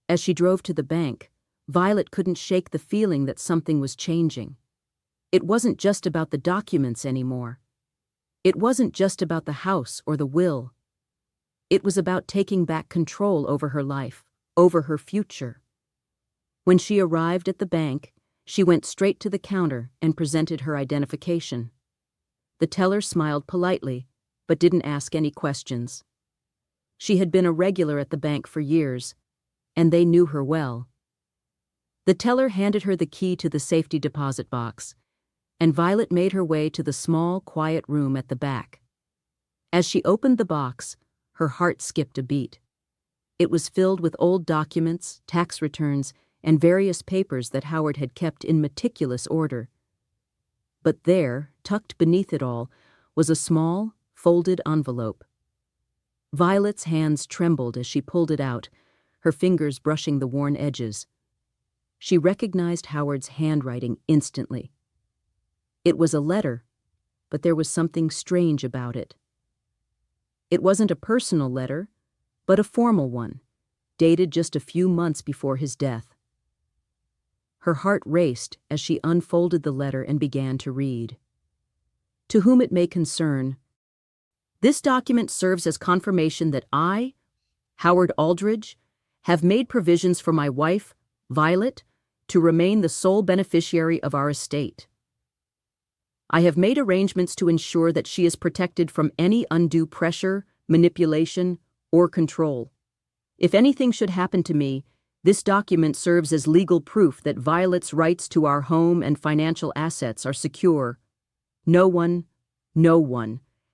as she drove to the bank, Violet couldn't shake the feeling that something was changing. It wasn't just about the documents anymore. It wasn't just about the house or the will. It was about taking back control over her life, over her future. When she arrived at the bank, she went straight to the counter and presented her identification. The teller smiled politely, but didn't ask any questions. She had been a regular at the bank for years, and they knew her well. The teller handed her the key to the safety deposit box, and Violet made her way to the small, quiet room at the back. As she opened the box, her heart skipped a beat. It was filled with old documents, tax returns, and various papers that Howard had kept in meticulous order. But there, tucked beneath it all, was a small, folded envelope. Violet's hands trembled as she pulled it out, her fingers brushing the worn edges. She recognized Howard's handwriting instantly. It was a letter, but there was something strange about it. It wasn't a personal letter, but a formal one, dated just a few months before his death. Her heart raced as she unfolded the letter and began to read. To whom it may concern, this document serves as confirmation that I, Howard Aldridge, have made provisions for my wife, Violet, to remain the sole beneficiary of our estate. I have made arrangements to ensure that she is protected from any undue pressure, manipulation, or control. If anything should happen to me, this document serves as legal proof that Violet's rights to our home and financial assets are secure. No one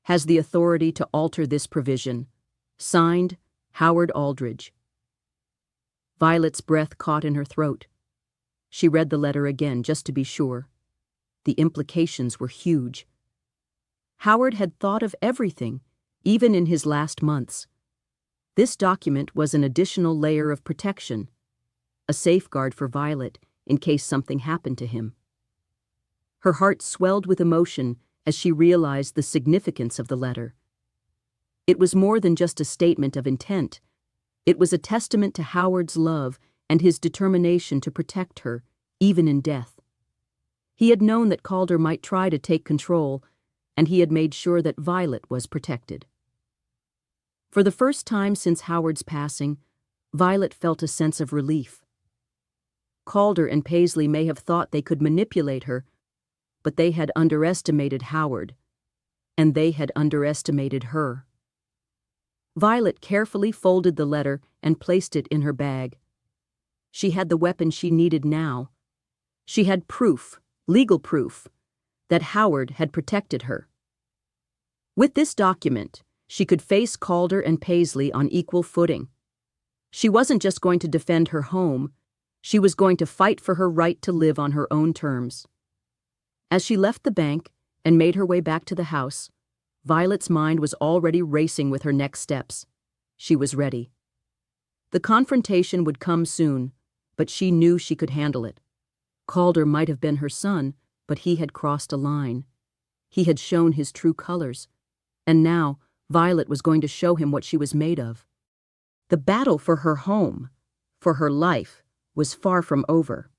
has the authority to alter this provision. Signed, Howard Aldridge. Violet's breath caught in her throat. She read the letter again just to be sure. The implications were huge. Howard had thought of everything, even in his last months. This document was an additional layer of protection, a safeguard for Violet in case something happened to him. Her heart swelled with emotion as she realized the significance of the letter. It was more than just a statement of intent. It was a testament to Howard's love and his determination to protect her, even in death. He had known that Calder might try to take control, and he had made sure that Violet was protected. For the first time since Howard's passing, Violet felt a sense of relief. Calder and Paisley may have thought they could manipulate her, but they had underestimated Howard, and they had underestimated her. Violet carefully folded the letter and placed it in her bag. She had the weapon she needed now. She had proof, legal proof, that Howard had protected her. With this document, she could face Calder and Paisley on equal footing. She wasn't just going to defend her home, she was going to fight for her right to live on her own terms. As she left the bank and made her way back to the house, Violet's mind was already racing with her next steps. She was ready. The confrontation would come soon, but she knew she could handle it. Calder might have been her son, but he had crossed a line. He had shown his true colors, and now Violet was going to show him what she was made of. The battle for her home, for her life, was far from over.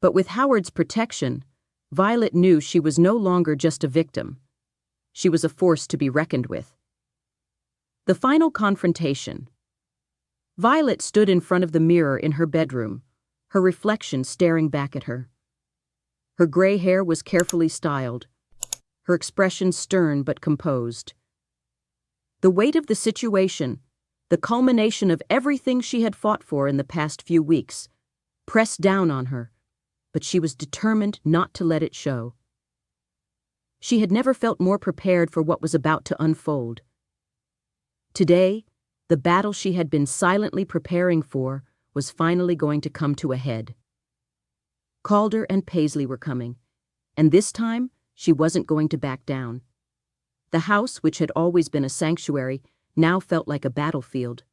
But with Howard's protection, Violet knew she was no longer just a victim. She was a force to be reckoned with. The final confrontation. Violet stood in front of the mirror in her bedroom, her reflection staring back at her. Her gray hair was carefully styled, her expression stern but composed. The weight of the situation, the culmination of everything she had fought for in the past few weeks, pressed down on her, but she was determined not to let it show. She had never felt more prepared for what was about to unfold. Today, the battle she had been silently preparing for was finally going to come to a head. Calder and Paisley were coming, and this time she wasn't going to back down. The house, which had always been a sanctuary, now felt like a battlefield.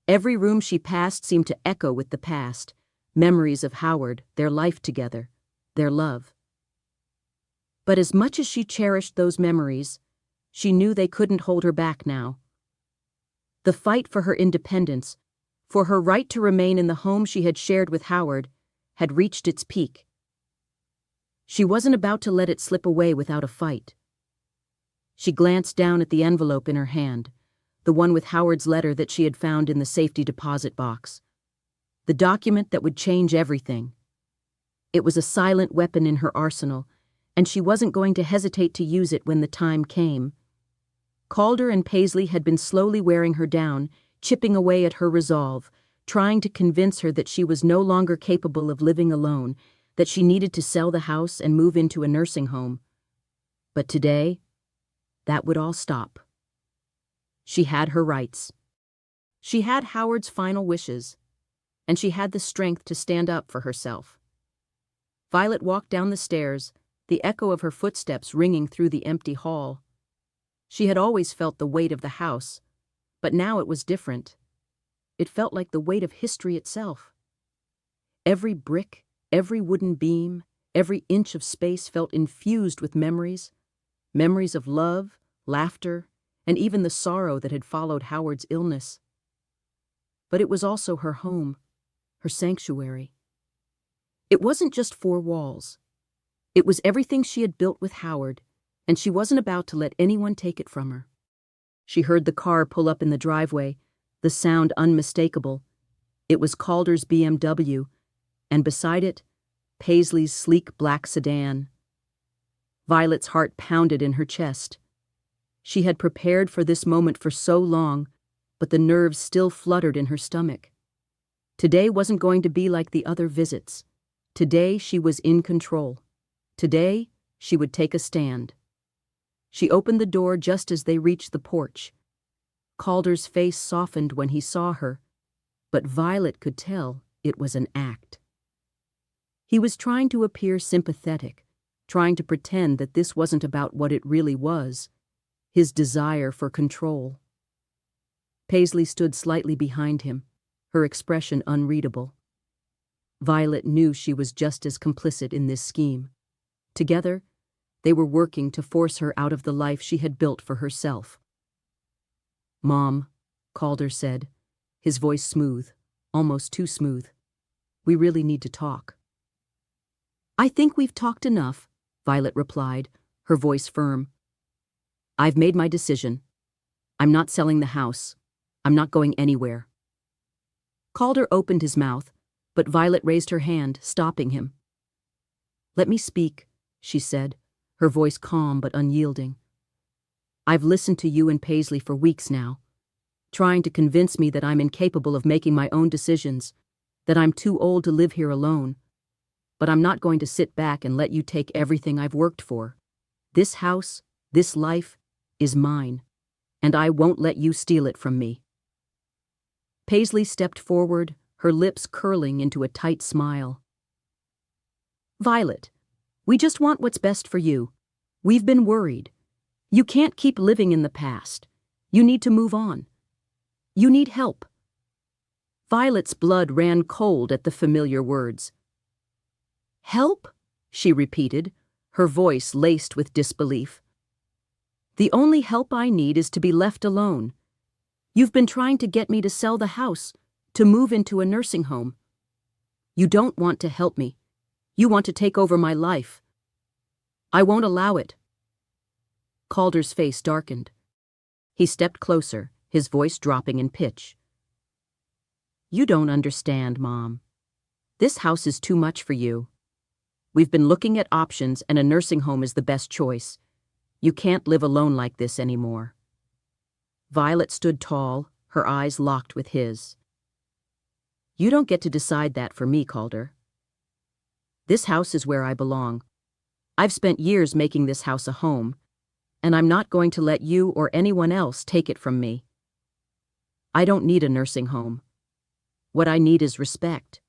Every room she passed seemed to echo with the past, memories of Howard, their life together, their love. But as much as she cherished those memories, she knew they couldn't hold her back now. The fight for her independence, for her right to remain in the home she had shared with Howard, had reached its peak. She wasn't about to let it slip away without a fight. She glanced down at the envelope in her hand, the one with Howard's letter that she had found in the safety deposit box. The document that would change everything. It was a silent weapon in her arsenal, and she wasn't going to hesitate to use it when the time came. Calder and Paisley had been slowly wearing her down, chipping away at her resolve, trying to convince her that she was no longer capable of living alone, that she needed to sell the house and move into a nursing home. But today, that would all stop. She had her rights. She had Howard's final wishes, and she had the strength to stand up for herself. Violet walked down the stairs, the echo of her footsteps ringing through the empty hall. She had always felt the weight of the house, but now it was different. It felt like the weight of history itself. Every brick, every wooden beam, every inch of space felt infused with memories of love, laughter, and even the sorrow that had followed Howard's illness. But it was also her home, her sanctuary. It wasn't just four walls. It was everything she had built with Howard, and she wasn't about to let anyone take it from her. She heard the car pull up in the driveway, the sound unmistakable. It was Calder's BMW, and beside it, Paisley's sleek black sedan. Violet's heart pounded in her chest. She had prepared for this moment for so long, but the nerves still fluttered in her stomach. Today wasn't going to be like the other visits. Today she was in control. Today she would take a stand. She opened the door just as they reached the porch. Calder's face softened when he saw her, but Violet could tell it was an act. He was trying to appear sympathetic, trying to pretend that this wasn't about what it really was, his desire for control. Paisley stood slightly behind him, her expression unreadable. Violet knew she was just as complicit in this scheme. Together, they were working to force her out of the life she had built for herself. "Mom," Calder said, his voice smooth, almost too smooth. "We really need to talk." "I think we've talked enough," Violet replied, her voice firm. "I've made my decision. I'm not selling the house. I'm not going anywhere." Calder opened his mouth, but Violet raised her hand, stopping him. "Let me speak," she said, her voice calm but unyielding. "I've listened to you and Paisley for weeks now, trying to convince me that I'm incapable of making my own decisions, that I'm too old to live here alone. But I'm not going to sit back and let you take everything I've worked for. This house, this life, is mine, and I won't let you steal it from me." Paisley stepped forward, her lips curling into a tight smile. "Violet, we just want what's best for you. We've been worried. You can't keep living in the past. You need to move on. You need help." Violet's blood ran cold at the familiar words. "Help?" she repeated, her voice laced with disbelief. "The only help I need is to be left alone. You've been trying to get me to sell the house, to move into a nursing home. You don't want to help me. You want to take over my life. I won't allow it." Calder's face darkened. He stepped closer, his voice dropping in pitch. "You don't understand, Mom. This house is too much for you. We've been looking at options, and a nursing home is the best choice. You can't live alone like this anymore." Violet stood tall, her eyes locked with his. "You don't get to decide that for me, Calder. This house is where I belong. I've spent years making this house a home, and I'm not going to let you or anyone else take it from me. I don't need a nursing home. What I need is respect.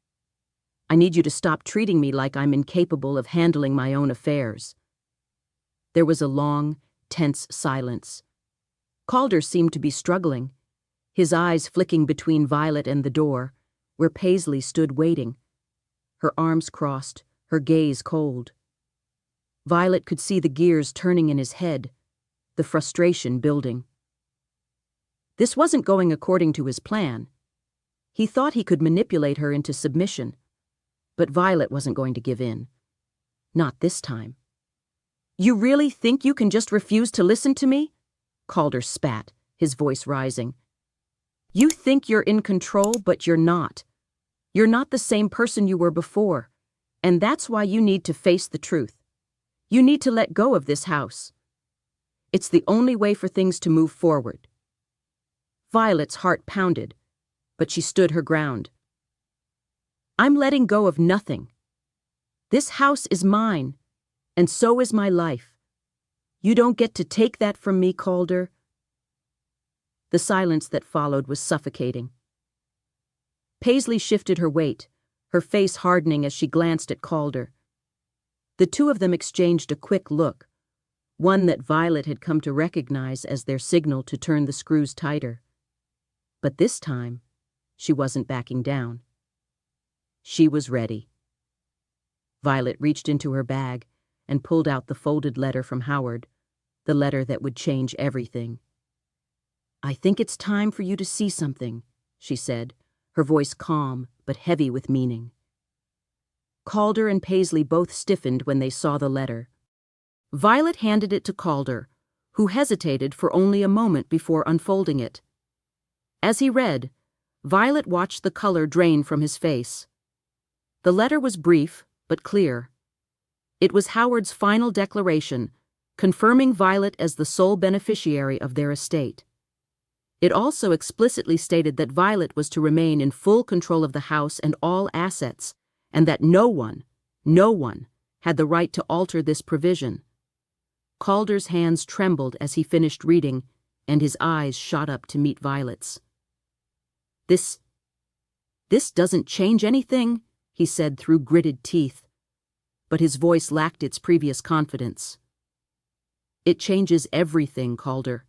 I need you to stop treating me like I'm incapable of handling my own affairs." There was a long, tense silence. Calder seemed to be struggling, his eyes flicking between Violet and the door, where Paisley stood waiting, her arms crossed, her gaze cold. Violet could see the gears turning in his head, the frustration building. This wasn't going according to his plan. He thought he could manipulate her into submission, but Violet wasn't going to give in. Not this time. "You really think you can just refuse to listen to me?" Calder spat, his voice rising. "You think you're in control, but you're not. You're not the same person you were before, and that's why you need to face the truth. You need to let go of this house. It's the only way for things to move forward." Violet's heart pounded, but she stood her ground. "I'm letting go of nothing. This house is mine, and so is my life. You don't get to take that from me, Calder." The silence that followed was suffocating. Paisley shifted her weight, her face hardening as she glanced at Calder. The two of them exchanged a quick look, one that Violet had come to recognize as their signal to turn the screws tighter. But this time, she wasn't backing down. She was ready. Violet reached into her bag and pulled out the folded letter from Howard, the letter that would change everything. "I think it's time for you to see something," she said, her voice calm but heavy with meaning. Calder and Paisley both stiffened when they saw the letter. Violet handed it to Calder, who hesitated for only a moment before unfolding it. As he read, Violet watched the color drain from his face. The letter was brief but clear. It was Howard's final declaration, confirming Violet as the sole beneficiary of their estate. It also explicitly stated that Violet was to remain in full control of the house and all assets, and that no one had the right to alter this provision. Calder's hands trembled as he finished reading, and his eyes shot up to meet Violet's. This doesn't change anything," he said through gritted teeth, but his voice lacked its previous confidence. "It changes everything, Calder,"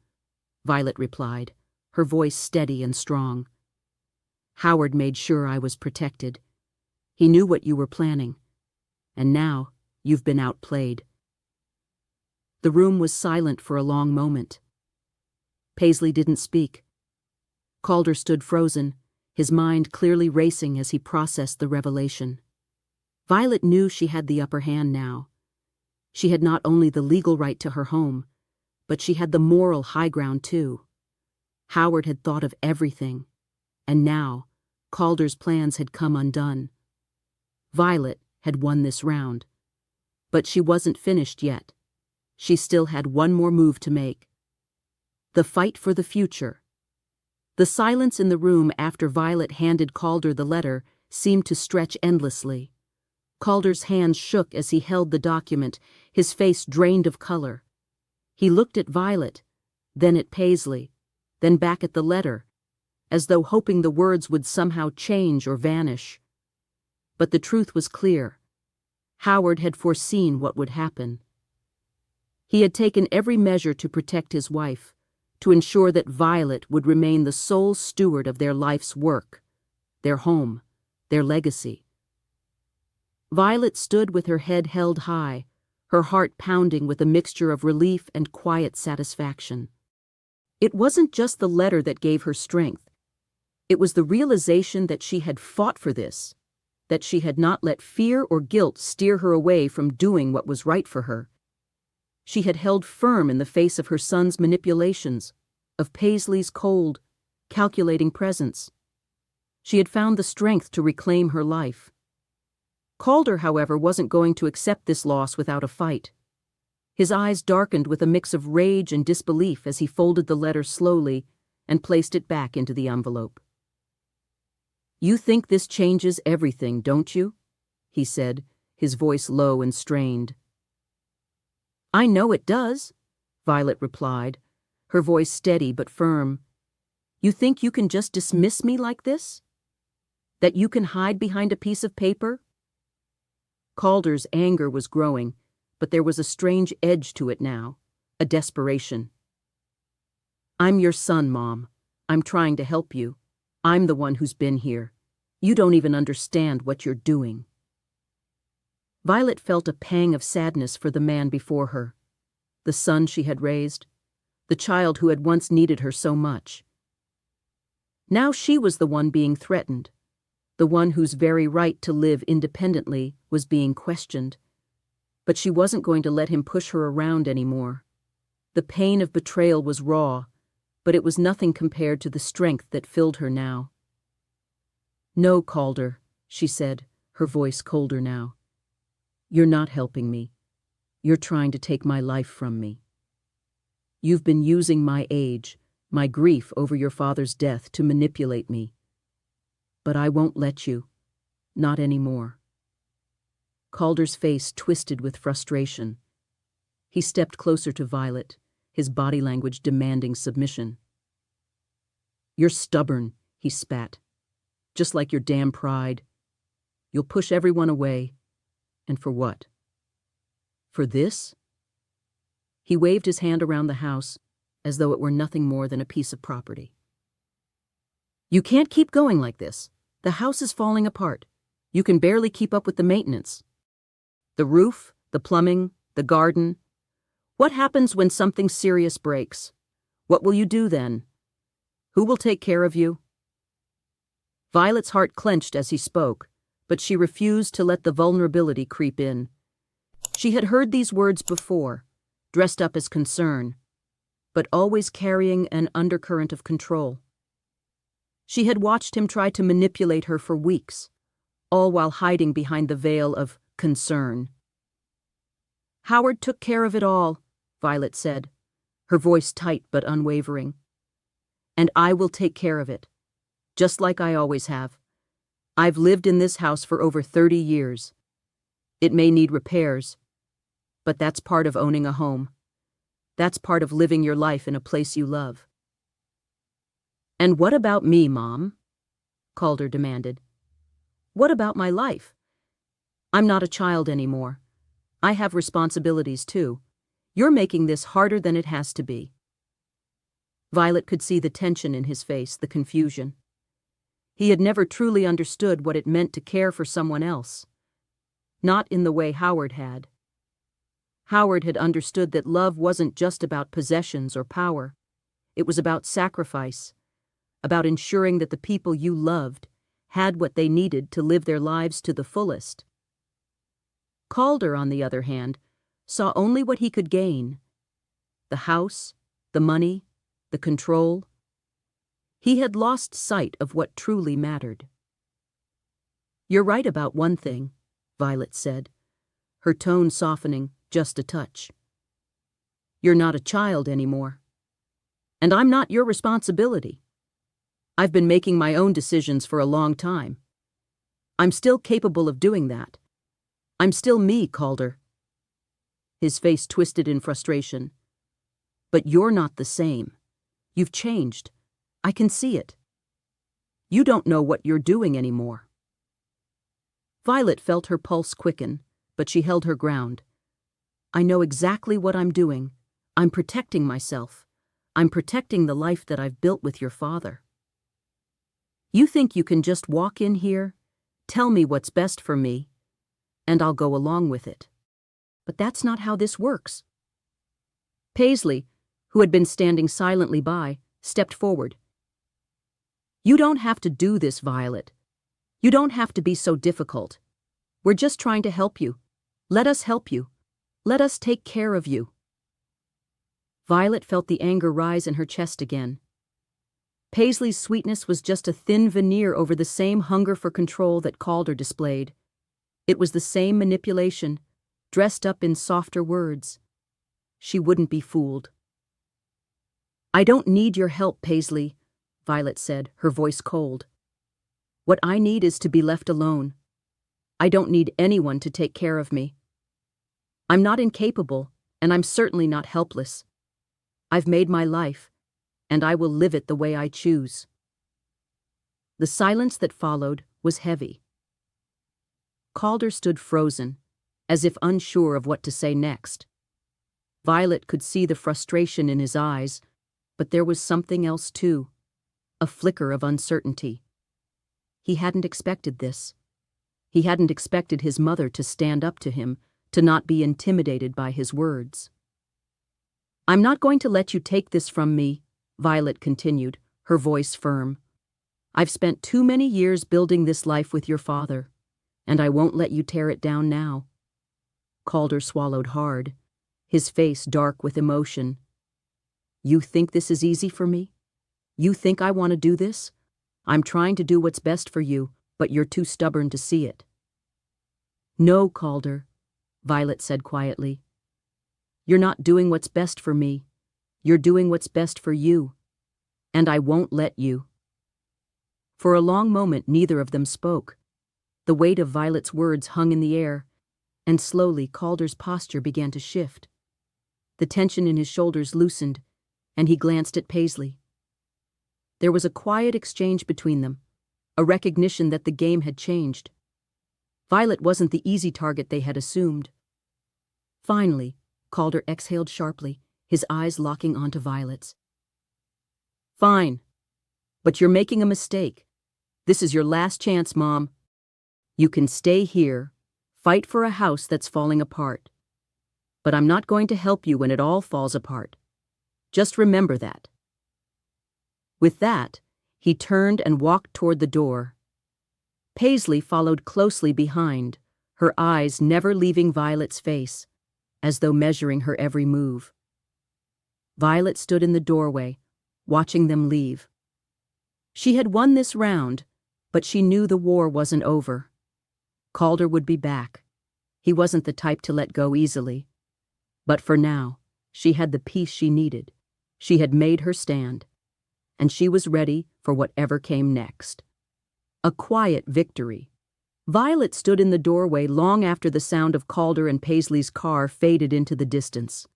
Violet replied, her voice steady and strong. "Howard made sure I was protected. He knew what you were planning. And now you've been outplayed." The room was silent for a long moment. Paisley didn't speak. Calder stood frozen, his mind clearly racing as he processed the revelation. Violet knew she had the upper hand now. She had not only the legal right to her home, but she had the moral high ground too. Howard had thought of everything, and now Calder's plans had come undone. Violet had won this round, but she wasn't finished yet. She still had one more move to make. The fight for the future. The silence in the room after Violet handed Calder the letter seemed to stretch endlessly. Calder's hands shook as he held the document, his face drained of color. He looked at Violet, then at Paisley, then back at the letter, as though hoping the words would somehow change or vanish. But the truth was clear. Howard had foreseen what would happen. He had taken every measure to protect his wife, to ensure that Violet would remain the sole steward of their life's work, their home, their legacy. Violet stood with her head held high, her heart pounding with a mixture of relief and quiet satisfaction. It wasn't just the letter that gave her strength. It was the realization that she had fought for this, that she had not let fear or guilt steer her away from doing what was right for her. She had held firm in the face of her son's manipulations, of Paisley's cold, calculating presence. She had found the strength to reclaim her life. Calder, however, wasn't going to accept this loss without a fight. His eyes darkened with a mix of rage and disbelief as he folded the letter slowly and placed it back into the envelope. "You think this changes everything, don't you?" he said, his voice low and strained. "I know it does," Violet replied, her voice steady but firm. "You think you can just dismiss me like this? That you can hide behind a piece of paper?" Calder's anger was growing, but there was a strange edge to it now, a desperation. "I'm your son, Mom. I'm trying to help you. I'm the one who's been here. You don't even understand what you're doing." Violet felt a pang of sadness for the man before her, the son she had raised, the child who had once needed her so much. Now she was the one being threatened, the one whose very right to live independently was being questioned. But she wasn't going to let him push her around anymore. The pain of betrayal was raw, but it was nothing compared to the strength that filled her now. "No, Calder," she said, her voice colder now. "You're not helping me. You're trying to take my life from me. You've been using my age, my grief over your father's death to manipulate me. But I won't let you. Not anymore." Calder's face twisted with frustration. He stepped closer to Violet, his body language demanding submission. You're stubborn, he spat. Just like your damn pride. You'll push everyone away. And for what? For this? He waved his hand around the house as though it were nothing more than a piece of property. You can't keep going like this. The house is falling apart. You can barely keep up with the maintenance. The roof, the plumbing, the garden. What happens when something serious breaks? What will you do then? Who will take care of you? Violet's heart clenched as he spoke, but she refused to let the vulnerability creep in. She had heard these words before, dressed up as concern, but always carrying an undercurrent of control. She had watched him try to manipulate her for weeks, all while hiding behind the veil of concern. Howard took care of it all, Violet said, her voice tight but unwavering. And I will take care of it, just like I always have. I've lived in this house for over 30 years. It may need repairs, but that's part of owning a home. That's part of living your life in a place you love. And what about me, Mom? Calder demanded. What about my life? I'm not a child anymore. I have responsibilities too. You're making this harder than it has to be. Violet could see the tension in his face, the confusion. He had never truly understood what it meant to care for someone else. Not in the way Howard had. Howard had understood that love wasn't just about possessions or power. It was about sacrifice, about ensuring that the people you loved had what they needed to live their lives to the fullest. Calder, on the other hand, saw only what he could gain. The house, the money, the control. He had lost sight of what truly mattered. You're right about one thing, Violet said, her tone softening just a touch. You're not a child anymore. And I'm not your responsibility. I've been making my own decisions for a long time. I'm still capable of doing that. I'm still me, Calder. His face twisted in frustration. But you're not the same. You've changed. I can see it. You don't know what you're doing anymore. Violet felt her pulse quicken, but she held her ground. I know exactly what I'm doing. I'm protecting myself. I'm protecting the life that I've built with your father. You think you can just walk in here, tell me what's best for me, and I'll go along with it. But that's not how this works. Paisley, who had been standing silently by, stepped forward. You don't have to do this, Violet. You don't have to be so difficult. We're just trying to help you. Let us help you. Let us take care of you. Violet felt the anger rise in her chest again. Paisley's sweetness was just a thin veneer over the same hunger for control that Calder displayed. It was the same manipulation, dressed up in softer words. She wouldn't be fooled. I don't need your help, Paisley, Violet said, her voice cold. What I need is to be left alone. I don't need anyone to take care of me. I'm not incapable, and I'm certainly not helpless. I've made my life, and I will live it the way I choose. The silence that followed was heavy. Calder stood frozen, as if unsure of what to say next. Violet could see the frustration in his eyes, but there was something else too, a flicker of uncertainty. He hadn't expected this. He hadn't expected his mother to stand up to him, to not be intimidated by his words. I'm not going to let you take this from me, Violet continued, her voice firm. I've spent too many years building this life with your father, and I won't let you tear it down now. Calder swallowed hard, his face dark with emotion. You think this is easy for me? You think I want to do this? I'm trying to do what's best for you, but you're too stubborn to see it. No, Calder, Violet said quietly. You're not doing what's best for me. You're doing what's best for you. And I won't let you. For a long moment, neither of them spoke. The weight of Violet's words hung in the air, and slowly Calder's posture began to shift. The tension in his shoulders loosened, and he glanced at Paisley. There was a quiet exchange between them, a recognition that the game had changed. Violet wasn't the easy target they had assumed. Finally, Calder exhaled sharply, his eyes locking onto Violet's. Fine. But you're making a mistake. This is your last chance, Mom. You can stay here, fight for a house that's falling apart. But I'm not going to help you when it all falls apart. Just remember that. With that, he turned and walked toward the door. Paisley followed closely behind, her eyes never leaving Violet's face, as though measuring her every move. Violet stood in the doorway, watching them leave. She had won this round, but she knew the war wasn't over. Calder would be back. He wasn't the type to let go easily. But for now, she had the peace she needed. She had made her stand, and she was ready for whatever came next. A quiet victory. Violet stood in the doorway long after the sound of Calder and Paisley's car faded into the distance.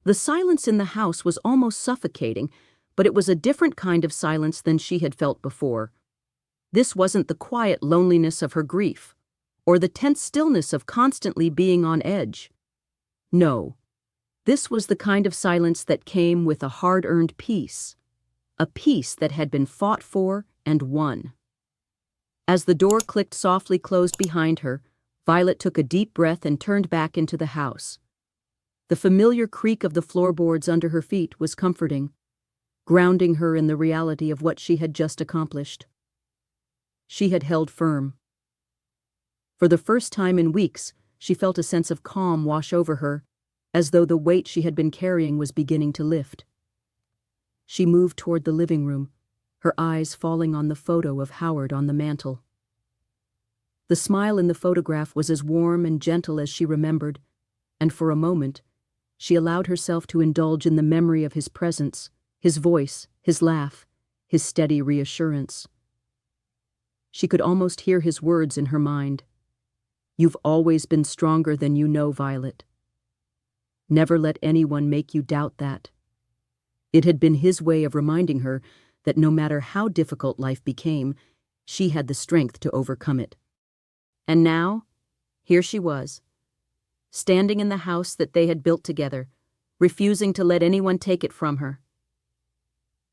The silence in the house was almost suffocating, but it was a different kind of silence than she had felt before. This wasn't the quiet loneliness of her grief, or the tense stillness of constantly being on edge. No, this was the kind of silence that came with a hard-earned peace, a peace that had been fought for and won. As the door clicked softly closed behind her, Violet took a deep breath and turned back into the house. The familiar creak of the floorboards under her feet was comforting, grounding her in the reality of what she had just accomplished. She had held firm. For the first time in weeks, she felt a sense of calm wash over her, as though the weight she had been carrying was beginning to lift. She moved toward the living room, her eyes falling on the photo of Howard on the mantel. The smile in the photograph was as warm and gentle as she remembered, and for a moment, she allowed herself to indulge in the memory of his presence, his voice, his laugh, his steady reassurance. She could almost hear his words in her mind. "You've always been stronger than you know, Violet. Never let anyone make you doubt that." It had been his way of reminding her that no matter how difficult life became, she had the strength to overcome it. And now, here she was, standing in the house that they had built together, refusing to let anyone take it from her.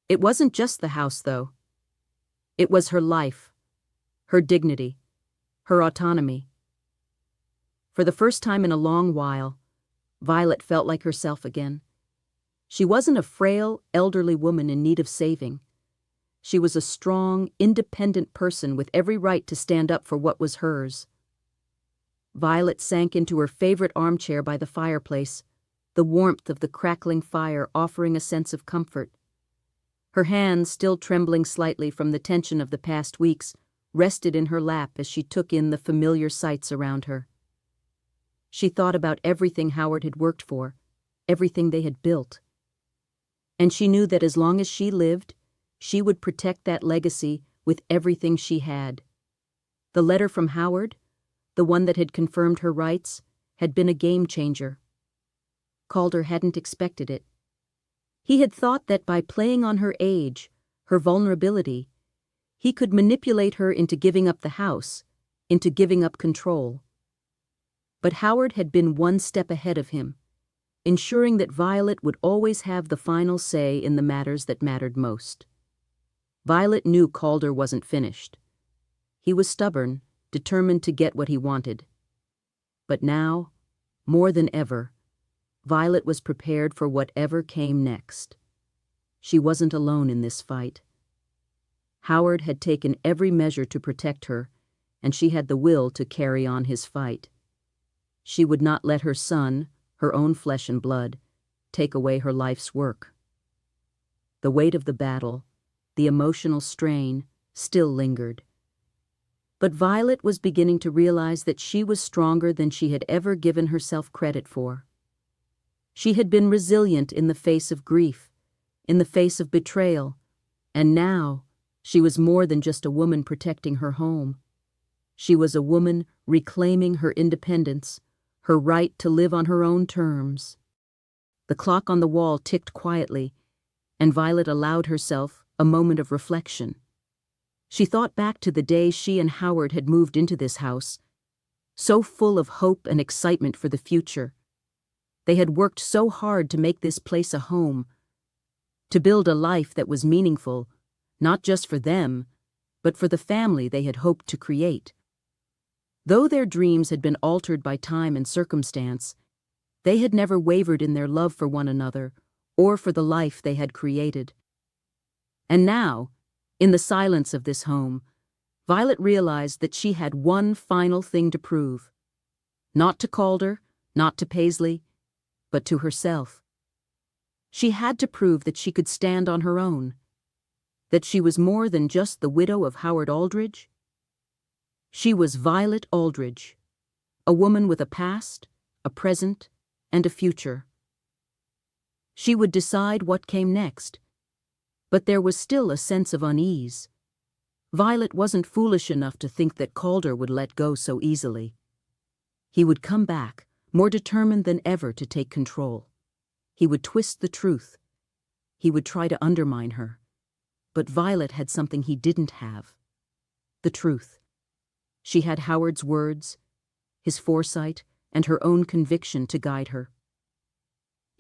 It wasn't just the house, though. It was her life, her dignity, her autonomy. For the first time in a long while, Violet felt like herself again. She wasn't a frail, elderly woman in need of saving. She was a strong, independent person with every right to stand up for what was hers. Violet sank into her favorite armchair by the fireplace, the warmth of the crackling fire offering a sense of comfort. Her hands, still trembling slightly from the tension of the past weeks, rested in her lap as she took in the familiar sights around her. She thought about everything Howard had worked for, everything they had built. And she knew that as long as she lived, she would protect that legacy with everything she had. The letter from Howard, the one that had confirmed her rights, had been a game changer. Calder hadn't expected it. He had thought that by playing on her age, her vulnerability, he could manipulate her into giving up the house, into giving up control. But Howard had been one step ahead of him, ensuring that Violet would always have the final say in the matters that mattered most. Violet knew Calder wasn't finished. He was stubborn, determined to get what he wanted. But now, more than ever, Violet was prepared for whatever came next. She wasn't alone in this fight. Howard had taken every measure to protect her, and she had the will to carry on his fight. She would not let her son, her own flesh and blood, take away her life's work. The weight of the battle, the emotional strain, still lingered. But Violet was beginning to realize that she was stronger than she had ever given herself credit for. She had been resilient in the face of grief, in the face of betrayal, and now she was more than just a woman protecting her home. She was a woman reclaiming her independence, her right to live on her own terms. The clock on the wall ticked quietly, and Violet allowed herself, a moment of reflection. She thought back to the day she and Howard had moved into this house, so full of hope and excitement for the future. They had worked so hard to make this place a home, to build a life that was meaningful, not just for them, but for the family they had hoped to create. Though their dreams had been altered by time and circumstance, they had never wavered in their love for one another or for the life they had created. And now, in the silence of this home, Violet realized that she had one final thing to prove. Not to Calder, not to Paisley, but to herself. She had to prove that she could stand on her own, that she was more than just the widow of Howard Aldridge. She was Violet Aldridge, a woman with a past, a present, and a future. She would decide what came next, but there was still a sense of unease. Violet wasn't foolish enough to think that Calder would let go so easily. He would come back, more determined than ever to take control. He would twist the truth. He would try to undermine her. But Violet had something he didn't have: the truth. She had Howard's words, his foresight, and her own conviction to guide her.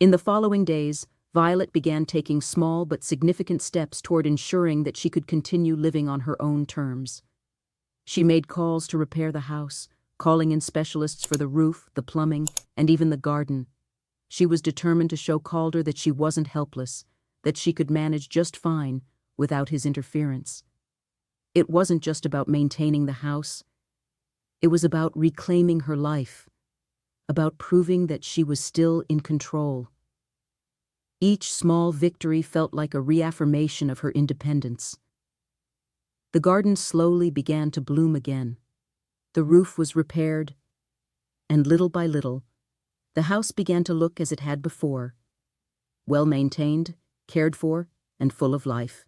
In the following days, Violet began taking small but significant steps toward ensuring that she could continue living on her own terms. She made calls to repair the house, calling in specialists for the roof, the plumbing, and even the garden. She was determined to show Calder that she wasn't helpless, that she could manage just fine without his interference. It wasn't just about maintaining the house. It was about reclaiming her life, about proving that she was still in control. Each small victory felt like a reaffirmation of her independence. The garden slowly began to bloom again. The roof was repaired, and little by little, the house began to look as it had before, well-maintained, cared for, and full of life.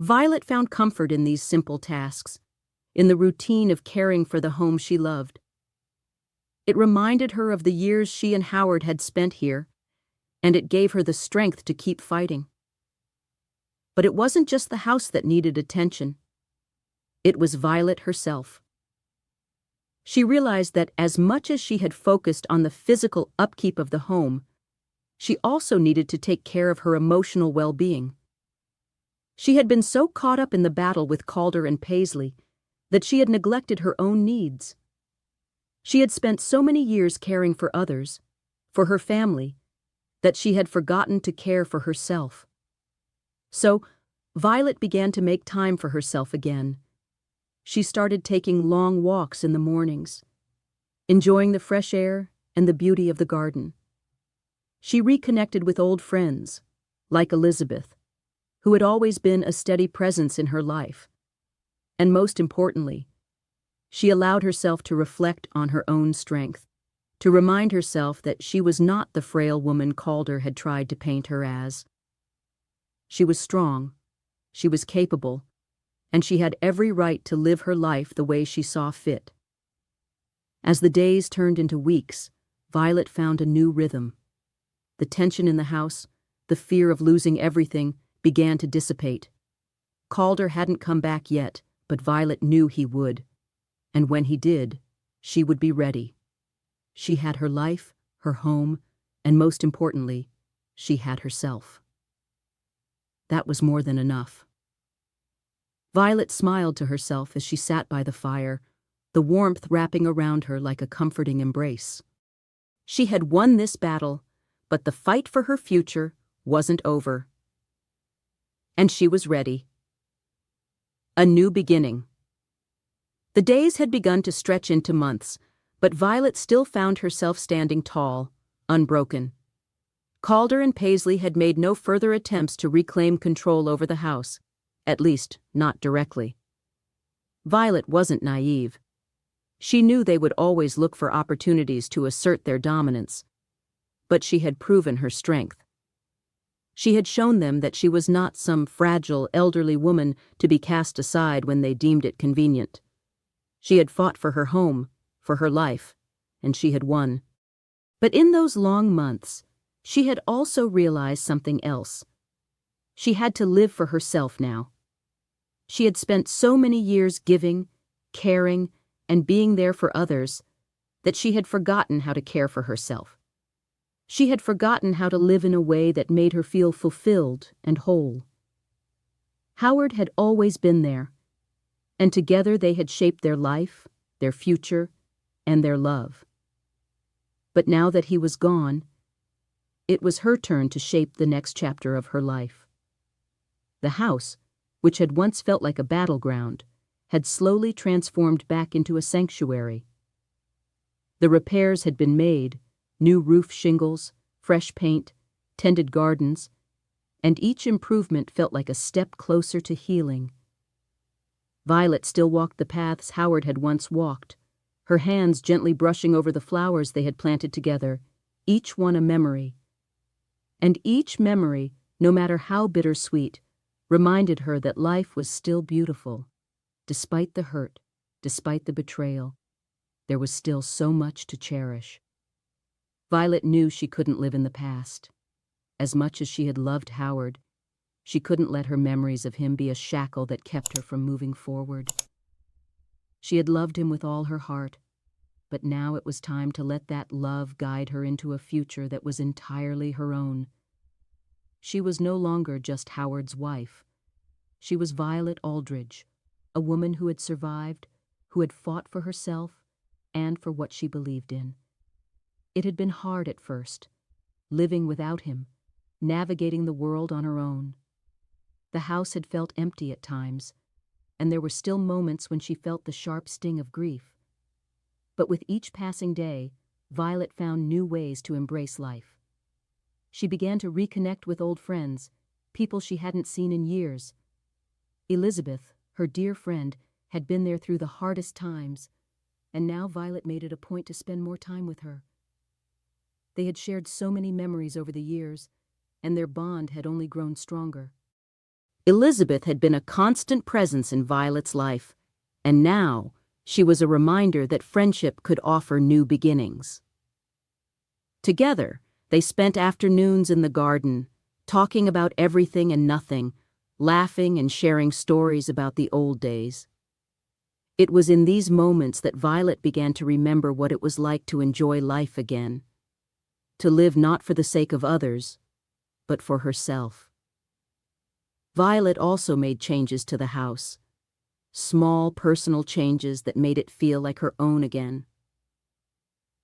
Violet found comfort in these simple tasks, in the routine of caring for the home she loved. It reminded her of the years she and Howard had spent here, and it gave her the strength to keep fighting. But it wasn't just the house that needed attention. It was Violet herself. She realized that as much as she had focused on the physical upkeep of the home, she also needed to take care of her emotional well-being. She had been so caught up in the battle with Calder and Paisley that she had neglected her own needs. She had spent so many years caring for others, for her family, that she had forgotten to care for herself. So, Violet began to make time for herself again. She started taking long walks in the mornings, enjoying the fresh air and the beauty of the garden. She reconnected with old friends, like Elizabeth, who had always been a steady presence in her life. And most importantly, she allowed herself to reflect on her own strength, to remind herself that she was not the frail woman Calder had tried to paint her as. She was strong, she was capable, and she had every right to live her life the way she saw fit. As the days turned into weeks, Violet found a new rhythm. The tension in the house, the fear of losing everything, began to dissipate. Calder hadn't come back yet, but Violet knew he would. And when he did, she would be ready. She had her life, her home, and most importantly, she had herself. That was more than enough. Violet smiled to herself as she sat by the fire, the warmth wrapping around her like a comforting embrace. She had won this battle, but the fight for her future wasn't over. And she was ready. A new beginning. The days had begun to stretch into months, but Violet still found herself standing tall, unbroken. Calder and Paisley had made no further attempts to reclaim control over the house, at least not directly. Violet wasn't naive. She knew they would always look for opportunities to assert their dominance, but she had proven her strength. She had shown them that she was not some fragile, elderly woman to be cast aside when they deemed it convenient. She had fought for her home, for her life, and she had won. But in those long months, she had also realized something else. She had to live for herself now. She had spent so many years giving, caring, and being there for others that she had forgotten how to care for herself. She had forgotten how to live in a way that made her feel fulfilled and whole. Howard had always been there, and together they had shaped their life, their future, and their love. But now that he was gone, it was her turn to shape the next chapter of her life. The house, which had once felt like a battleground, had slowly transformed back into a sanctuary. The repairs had been made, new roof shingles, fresh paint, tended gardens, and each improvement felt like a step closer to healing. Violet still walked the paths Howard had once walked, her hands gently brushing over the flowers they had planted together, each one a memory. And each memory, no matter how bittersweet, reminded her that life was still beautiful. Despite the hurt, despite the betrayal, there was still so much to cherish. Violet knew she couldn't live in the past. As much as she had loved Howard, she couldn't let her memories of him be a shackle that kept her from moving forward. She had loved him with all her heart, but now it was time to let that love guide her into a future that was entirely her own. She was no longer just Howard's wife. She was Violet Aldridge, a woman who had survived, who had fought for herself and for what she believed in. It had been hard at first, living without him, navigating the world on her own. The house had felt empty at times, and there were still moments when she felt the sharp sting of grief. But with each passing day, Violet found new ways to embrace life. She began to reconnect with old friends, people she hadn't seen in years. Elizabeth, her dear friend, had been there through the hardest times, and now Violet made it a point to spend more time with her. They had shared so many memories over the years, and their bond had only grown stronger. Elizabeth had been a constant presence in Violet's life, and now she was a reminder that friendship could offer new beginnings. Together, they spent afternoons in the garden, talking about everything and nothing, laughing and sharing stories about the old days. It was in these moments that Violet began to remember what it was like to enjoy life again, to live not for the sake of others, but for herself. Violet also made changes to the house, small personal changes that made it feel like her own again.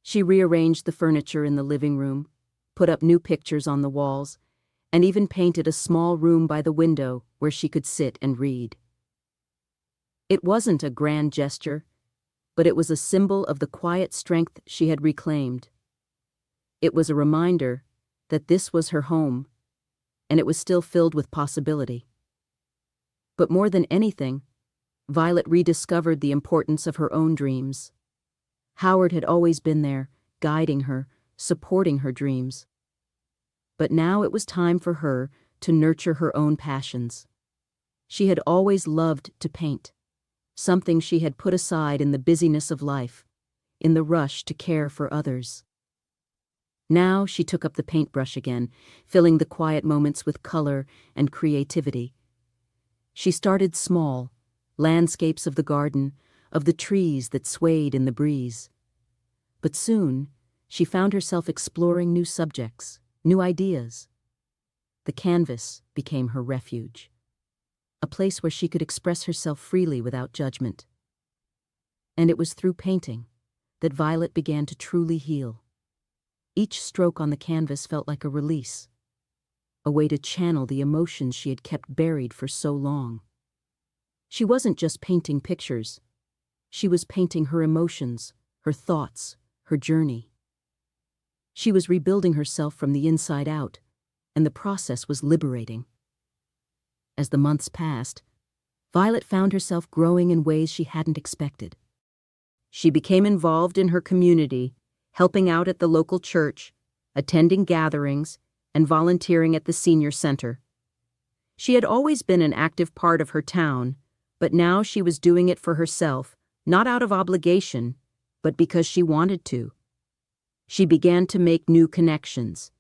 She rearranged the furniture in the living room, put up new pictures on the walls, and even painted a small room by the window where she could sit and read. It wasn't a grand gesture, but it was a symbol of the quiet strength she had reclaimed. It was a reminder that this was her home, and it was still filled with possibility. But more than anything, Violet rediscovered the importance of her own dreams. Howard had always been there, guiding her, supporting her dreams. But now it was time for her to nurture her own passions. She had always loved to paint, something she had put aside in the busyness of life, in the rush to care for others. Now she took up the paintbrush again, filling the quiet moments with color and creativity. She started small, landscapes of the garden, of the trees that swayed in the breeze. But soon, she found herself exploring new subjects, new ideas. The canvas became her refuge, a place where she could express herself freely without judgment. And it was through painting that Violet began to truly heal. Each stroke on the canvas felt like a release, a way to channel the emotions she had kept buried for so long. She wasn't just painting pictures. She was painting her emotions, her thoughts, her journey. She was rebuilding herself from the inside out, and the process was liberating. As the months passed, Violet found herself growing in ways she hadn't expected. She became involved in her community, helping out at the local church, attending gatherings, and volunteering at the senior center. She had always been an active part of her town, but now she was doing it for herself, not out of obligation, but because she wanted to. She began to make new connections,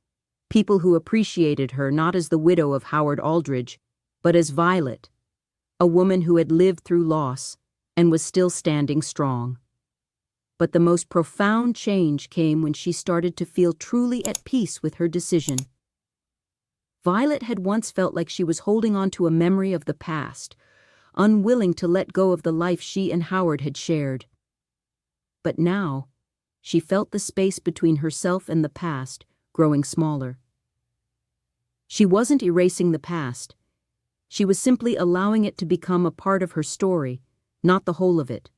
People who appreciated her not as the widow of Howard Aldridge, but as Violet, a woman who had lived through loss and was still standing strong. But the most profound change came when she started to feel truly at peace with her decision. Violet had once felt like she was holding on to a memory of the past, unwilling to let go of the life she and Howard had shared. But now, she felt the space between herself and the past growing smaller. She wasn't erasing the past. She was simply allowing it to become a part of her story, not the whole of it.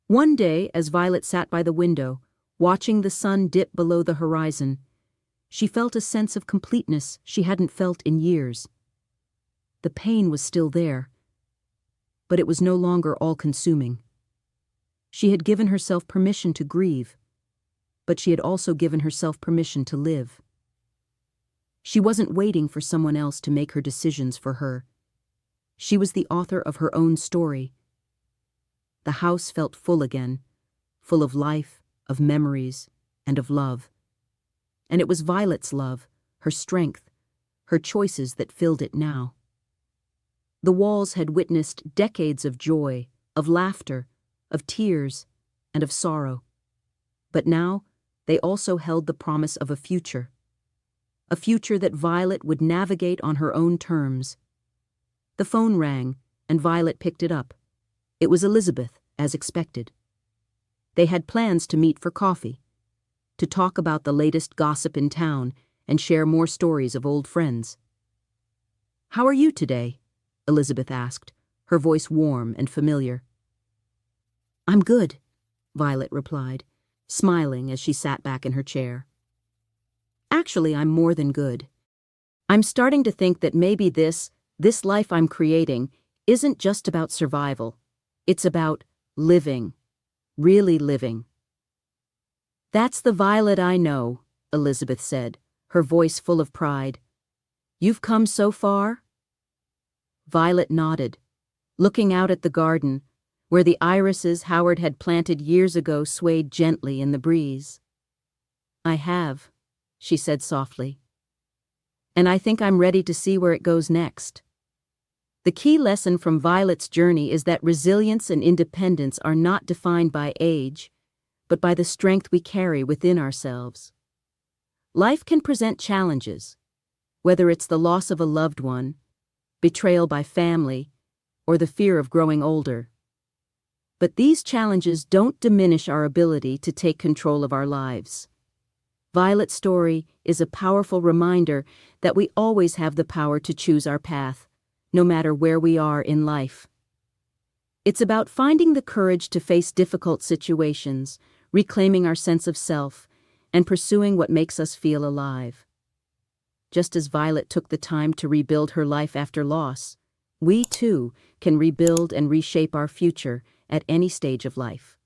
One day, as Violet sat by the window, watching the sun dip below the horizon, she felt a sense of completeness she hadn't felt in years. The pain was still there, but it was no longer all-consuming. She had given herself permission to grieve, but she had also given herself permission to live. She wasn't waiting for someone else to make her decisions for her. She was the author of her own story. The house felt full again, full of life, of memories, and of love. And it was Violet's love, her strength, her choices that filled it now. The walls had witnessed decades of joy, of laughter, of tears, and of sorrow. But now, they also held the promise of a future that Violet would navigate on her own terms. The phone rang, and Violet picked it up. It was Elizabeth, as expected. They had plans to meet for coffee, to talk about the latest gossip in town and share more stories of old friends. "How are you today?" Elizabeth asked, her voice warm and familiar. "I'm good," Violet replied, smiling as she sat back in her chair. "Actually, I'm more than good. I'm starting to think that maybe this life I'm creating isn't just about survival. It's about living, really living." "That's the Violet I know," Elizabeth said, her voice full of pride. "You've come so far?" Violet nodded, looking out at the garden, where the irises Howard had planted years ago swayed gently in the breeze. "I have," she said softly. "And I think I'm ready to see where it goes next." The key lesson from Violet's journey is that resilience and independence are not defined by age, but by the strength we carry within ourselves. Life can present challenges, whether it's the loss of a loved one, betrayal by family, or the fear of growing older. But these challenges don't diminish our ability to take control of our lives. Violet's story is a powerful reminder that we always have the power to choose our path, no matter where we are in life. It's about finding the courage to face difficult situations, reclaiming our sense of self, and pursuing what makes us feel alive. Just as Violet took the time to rebuild her life after loss, we too can rebuild and reshape our future at any stage of life.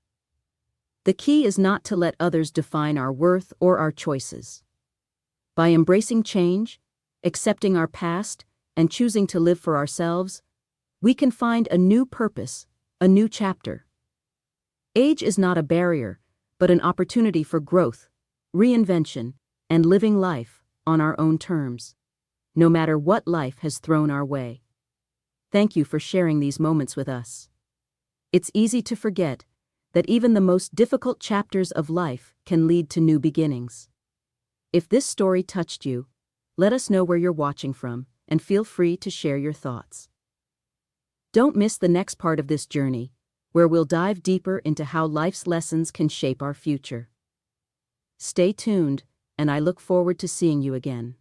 The key is not to let others define our worth or our choices. By embracing change, accepting our past, and choosing to live for ourselves, we can find a new purpose, a new chapter. Age is not a barrier, but an opportunity for growth, reinvention, and living life on our own terms, no matter what life has thrown our way. Thank you for sharing these moments with us. It's easy to forget that even the most difficult chapters of life can lead to new beginnings. If this story touched you, let us know where you're watching from, and feel free to share your thoughts. Don't miss the next part of this journey, where we'll dive deeper into how life's lessons can shape our future. Stay tuned, and I look forward to seeing you again.